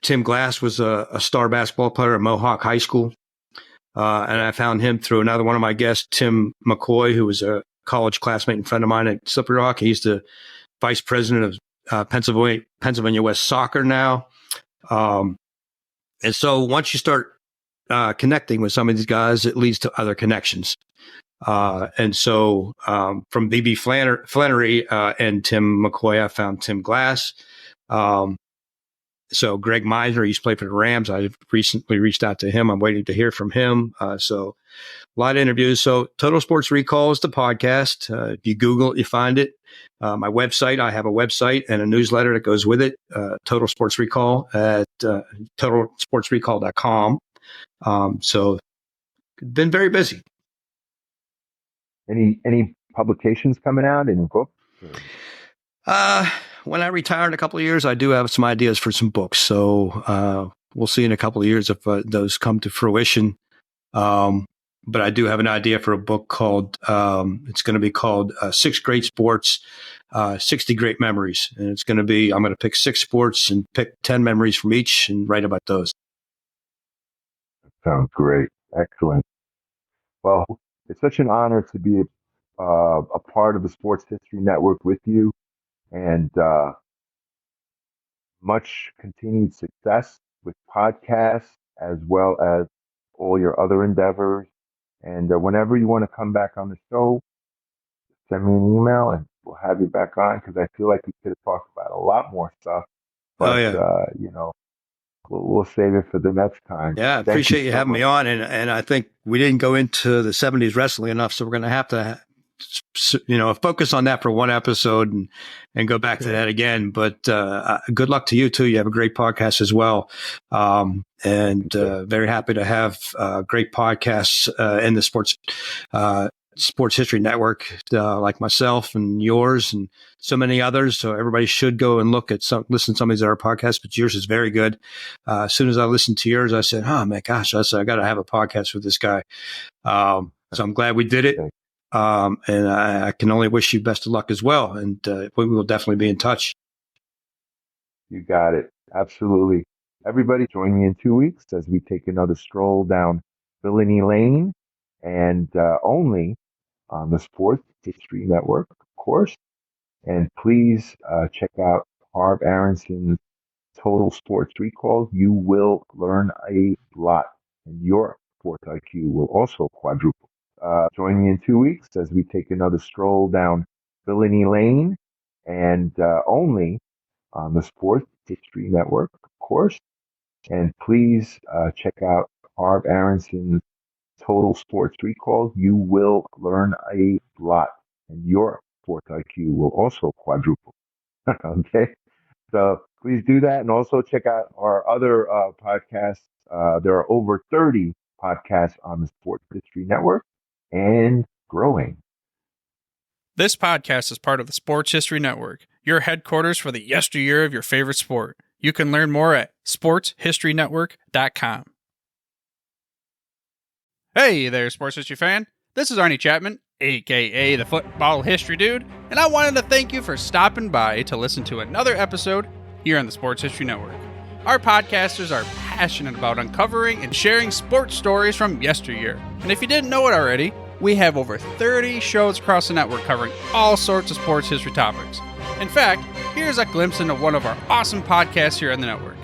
D: Tim Glass was a star basketball player at Mohawk High School. And I found him through another one of my guests, Tim McCoy, who was a college classmate and friend of mine at Slippery Rock. He's the vice president of Pennsylvania West Soccer now. And so once you start connecting with some of these guys, it leads to other connections. And so from B.B. Flannery and Tim McCoy, I found Tim Glass. So Greg Meisner, he's played for the Rams. I recently reached out to him. I'm waiting to hear from him. So a lot of interviews. So Total Sports Recall is the podcast. If you Google it, you find it. My website, I have a website and a newsletter that goes with it. Total Sports Recall at totalsportsrecall.com. So been very busy.
C: Any publications coming out? Any books?
D: When I retire in a couple of years, I do have some ideas for some books. So we'll see in a couple of years if those come to fruition. But I do have an idea for a book called, it's going to be called 6 Great Sports, 60 Great Memories. And it's going to be, I'm going to pick 6 sports and pick 10 memories from each and write about those.
C: Sounds great. Excellent. Well, it's such an honor to be a part of the Sports History Network with you. And much continued success with podcasts as well as all your other endeavors. And whenever you want to come back on the show, send me an email and we'll have you back on because I feel like we could have talked about a lot more stuff. But, we'll save it for the next time.
D: Yeah, I appreciate you having me on. And I think we didn't go into the 70s wrestling enough, so we're going to have to focus on that for one episode and go back to that again. But good luck to you too. You have a great podcast as well. Very happy to have great podcasts in the Sports History Network, like myself and yours and so many others. So everybody should go and listen to some of these other podcasts, but yours is very good. As soon as I listened to yours, I said, oh my gosh, I got to have a podcast with this guy. So I'm glad we did it. And I can only wish you best of luck as well. And we will definitely be in touch.
C: You got it. Absolutely. Everybody join me in 2 weeks as we take another stroll down Villainy Lane and only on the Sports History Network, of course. And please check out Harv Aronson's Total Sports Recall. You will learn a lot and your sports IQ will also quadruple. Join me in 2 weeks as we take another stroll down Villainy Lane and only on the Sports History Network, of course. And please check out Harv Aronson's Total Sports Recall. You will learn a lot and your sports IQ will also quadruple. Okay. So please do that. And also check out our other podcasts. There are over 30 podcasts on the Sports History Network and growing.
B: This podcast is part of the Sports History Network, your headquarters for the yesteryear of your favorite sport. You can learn more at sportshistorynetwork.com. Hey there, sports history fan. This is Arnie Chapman, aka the Football History Dude, and I wanted to thank you for stopping by to listen to another episode here on the Sports History Network. Our podcasters are passionate about uncovering and sharing sports stories from yesteryear. And if you didn't know it already, we have over 30 shows across the network covering all sorts of sports history topics. In fact, here's a glimpse into one of our awesome podcasts here on the network.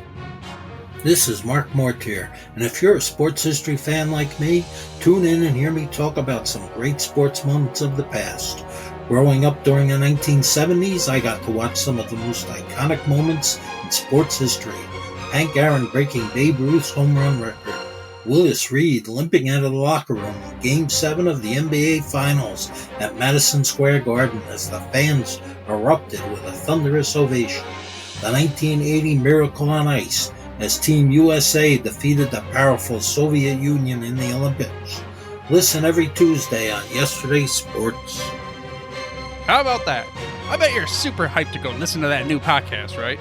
E: This is Mark Mortier, and if you're a sports history fan like me, tune in and hear me talk about some great sports moments of the past. Growing up during the 1970s, I got to watch some of the most iconic moments in sports history. Hank Aaron breaking Babe Ruth's home run record. Willis Reed limping out of the locker room in Game 7 of the NBA Finals at Madison Square Garden as the fans erupted with a thunderous ovation. The 1980 Miracle on Ice as Team USA defeated the powerful Soviet Union in the Olympics. Listen every Tuesday on Yesterday's Sports.
B: How about that? I bet you're super hyped to go listen to that new podcast, right?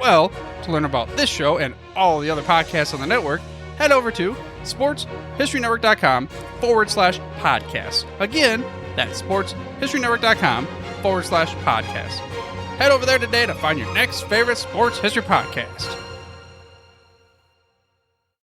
B: Well, to learn about this show and all the other podcasts on the network, head over to sportshistorynetwork.com/podcast. Again, that's sportshistorynetwork.com/podcast. Head over there today to find your next favorite sports history podcast.